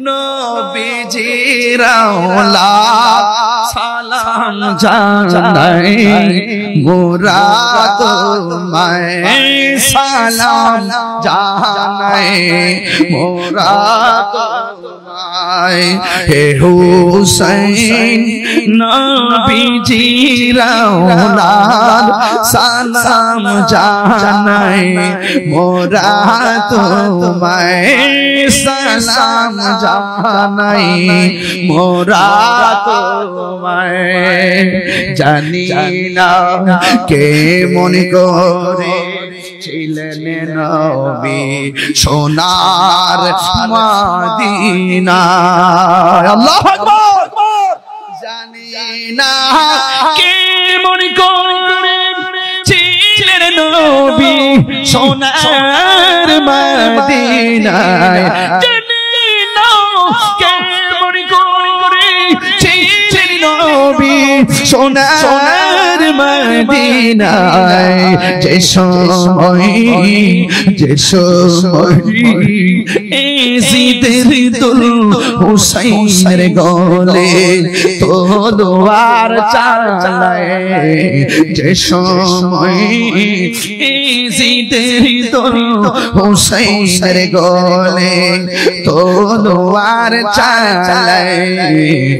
নবীজির আওলাদ সালাম জানাই মোরা তোমায় সালাম জানাই মোরা তোমায় হে হুসেন নবীজির আওলাদ সালাম জানাই মোরা তোমায় সালাম জানাই মোরা তোমায় জানি না কে মনে করে ছিলেন নবী সোনার মদিনা আল্লাহু আকবার জানি না কে মনে করে ছিলেন নবী সোনার মদিনায় জানি না কে মনে করে ছিলেন নবী সোনার মদিনায় যে সময় জিদুল হুসাইনের গলে তলোয়ার চালায় যে সময় জিদুল হুসাইনের গলে তলোয়ার চালায়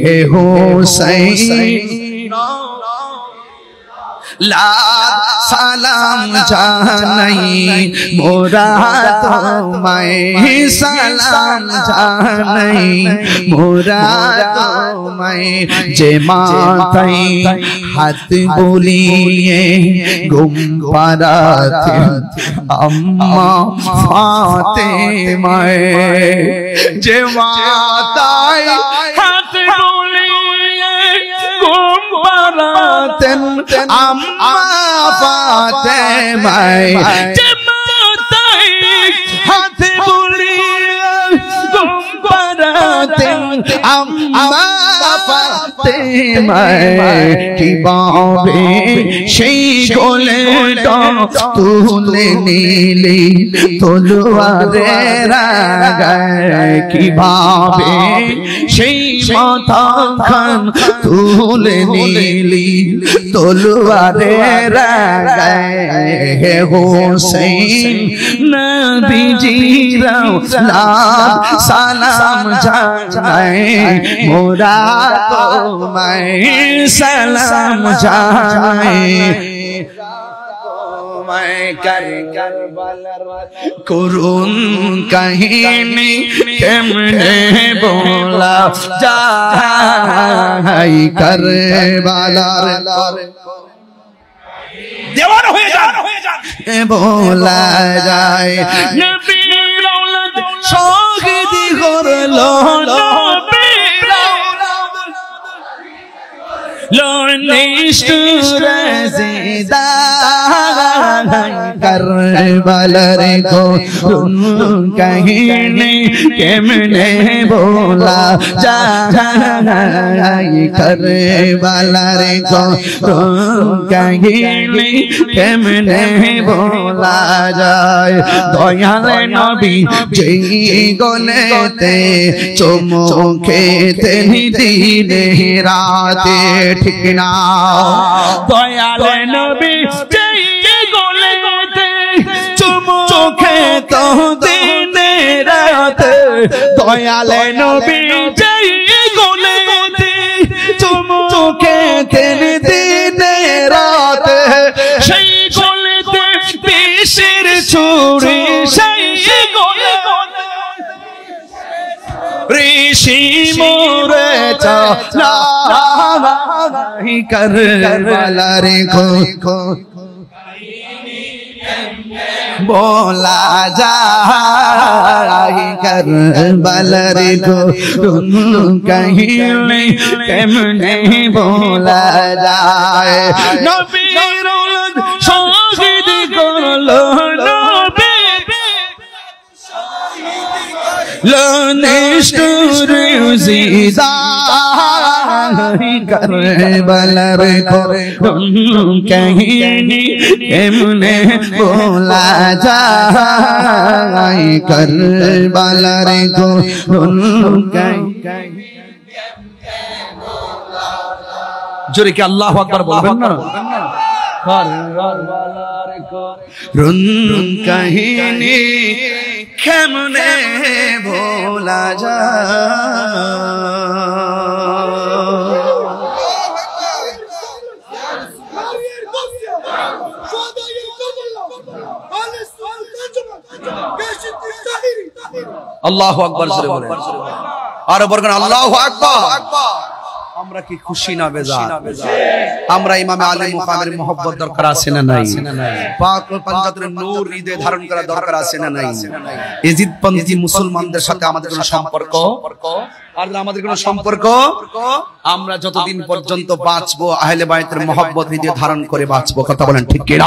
হে হুসাইন লাখ সালাম জানাই মোরা তোমায় সালাম জানাই মোরা তোমায় যে মাথায় হাত বুলিয়ে ঘুম পাড়াতে আম্মা ফাতেমায় যে মাথায় হাত বুলিয়ে ঘুম পাড়াতেন আম্মা ফাতেমায় যে মাথায় হাত বুলিয়ে ঘুম পাড়াতেন আম্মা ফাতেমায় কিভাবে সেই গোলেটা তুলে নিলি তলোয়ারের আগায় কিভাবে সেই মাথা খান তুলে নিলি তলোয়ারের গায়ে হোসেন নবীজিরাও সালাম জানায় মোরা তোমায় সালাম জানায় করুন কাহিনী কেমনে বলা যায় কারবালার দেওয়ান হয়ে যান বলা যায় নবীর আওলাদ শহীদ করলো करबलार को कहीं केमने बोला जाए करबलार को कहीं केमने बोला जाए दयाल नबी जई गलेते चुमुखेते दिने राते ठीक ना दयाल नबी जई गलेते चुमुखेते दिने राते दयाल नबी जई गलेते चुमुखेते दिने राते সেই গলেতে বিষের ছুরি সেই গলেতে ঋষি মোরে চলা करबलार को बोला जाए करबलार को कहीं केमने बोला जाए नबीर औलाद शहीद करलो नबी लनिष्ठुर जिदा करबलार को कहीं केमने बोला जाए करबलार को जोरे के अल्लाहु अकबर बोलबेन ना करबलार को कहीं केमने बोला जाए আল্লাহু আকবার জোরে বলেন আর বলবেন আল্লাহু আকবার আমরা কি খুশি না বেজার আমরা ইমামে আলী মুকামের mohabbat দরকার আছে না নাই পাক পাঞ্জাতের নূর হৃদয়ে ধারণ করা দরকার আছে না নাই ইজিদপন্থী মুসলমানদের সাথে আমাদের কোনো সম্পর্ক আর আমাদের কোনো সম্পর্ক আমরা যতদিন পর্যন্ত বাঁচবো আহলে বায়তের mohabbat হৃদয়ে ধারণ করে বাঁচবো কথা বলেন ঠিক কি না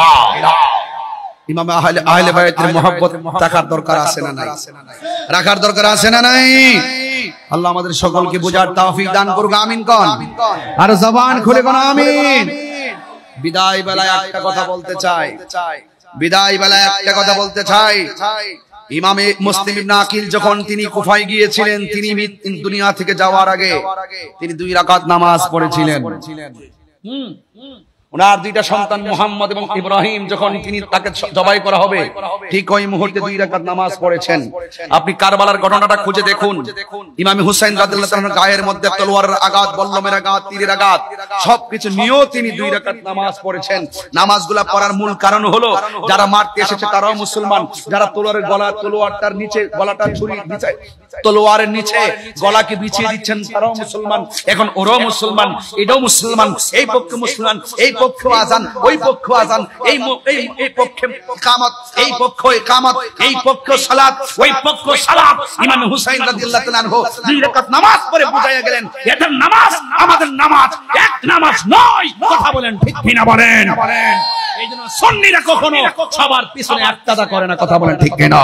ইমাম আহলে বায়তের mohabbat রাখার দরকার আছে না নাই রাখার দরকার আছে না নাই আল্লাহ আমাদের সকলকে বোঝার তৌফিক দান করুক আমিন কোন আর জবান খুলে কোন আমিন বিদায় বেলায় একটা কথা বলতে চাই বিদায় বেলায় একটা কথা বলতে চাই ইমামে মুসলিম ইবনে আকিল যখন তিনি কুফায় গিয়েছিলেন তিনি দুনিয়া থেকে যাওয়ার আগে তিনি 2 রাকাত নামাজ পড়েছিলেন ওনার দুইটা সন্তান মুহাম্মদ এবং ইব্রাহিম যখন তিনি তাকে জবাই করা হবে ঠিক ওই মুহূর্তে 2 রাকাত নামাজ পড়েছেন আপনি কারবালার ঘটনাটা খুঁজে দেখুন ইমাম হুসাইন রাদিয়াল্লাহু তাআলার গায়ের মধ্যে তলোয়ারের আঘাত বল্লমের আঘাত তীরের আঘাত সবকিছু নিয়েও তিনি 2 রাকাত নামাজ পড়েছেন নামাজগুলো পড়ার মূল কারণ হলো যারা মারতে এসেছে তারাও মুসলমান যারা তলোয়ারের তলোয়ারটার নিচে গলাটার ছুরি বিছায় তলোয়ারের নিচে গলাকে বিছিয়ে দিচ্ছেন তারাও মুসলমান এখন ওরাও মুসলমান এটাও মুসলমান এই পক্ষে মুসলমান এই পক্ষ আযান ওই পক্ষ আযান এই পক্ষে ইকামত এই পক্ষ ইকামত এই পক্ষ সালাত ওই পক্ষ সালাত ইমাম হুসাইন রাদিয়াল্লাহু তাআলা আনহু 2 রাকাত নামাজ পড়ে বুঝাইয়া গেলেন এটা নামাজ আমাদের নামাজ এক নামাজ নয় কথা বলেন ঠিক কি না বলেন এইজন্য সুন্নিরা কখনো সবার পিছনে একতাদা করে না কথা বলেন ঠিক কি না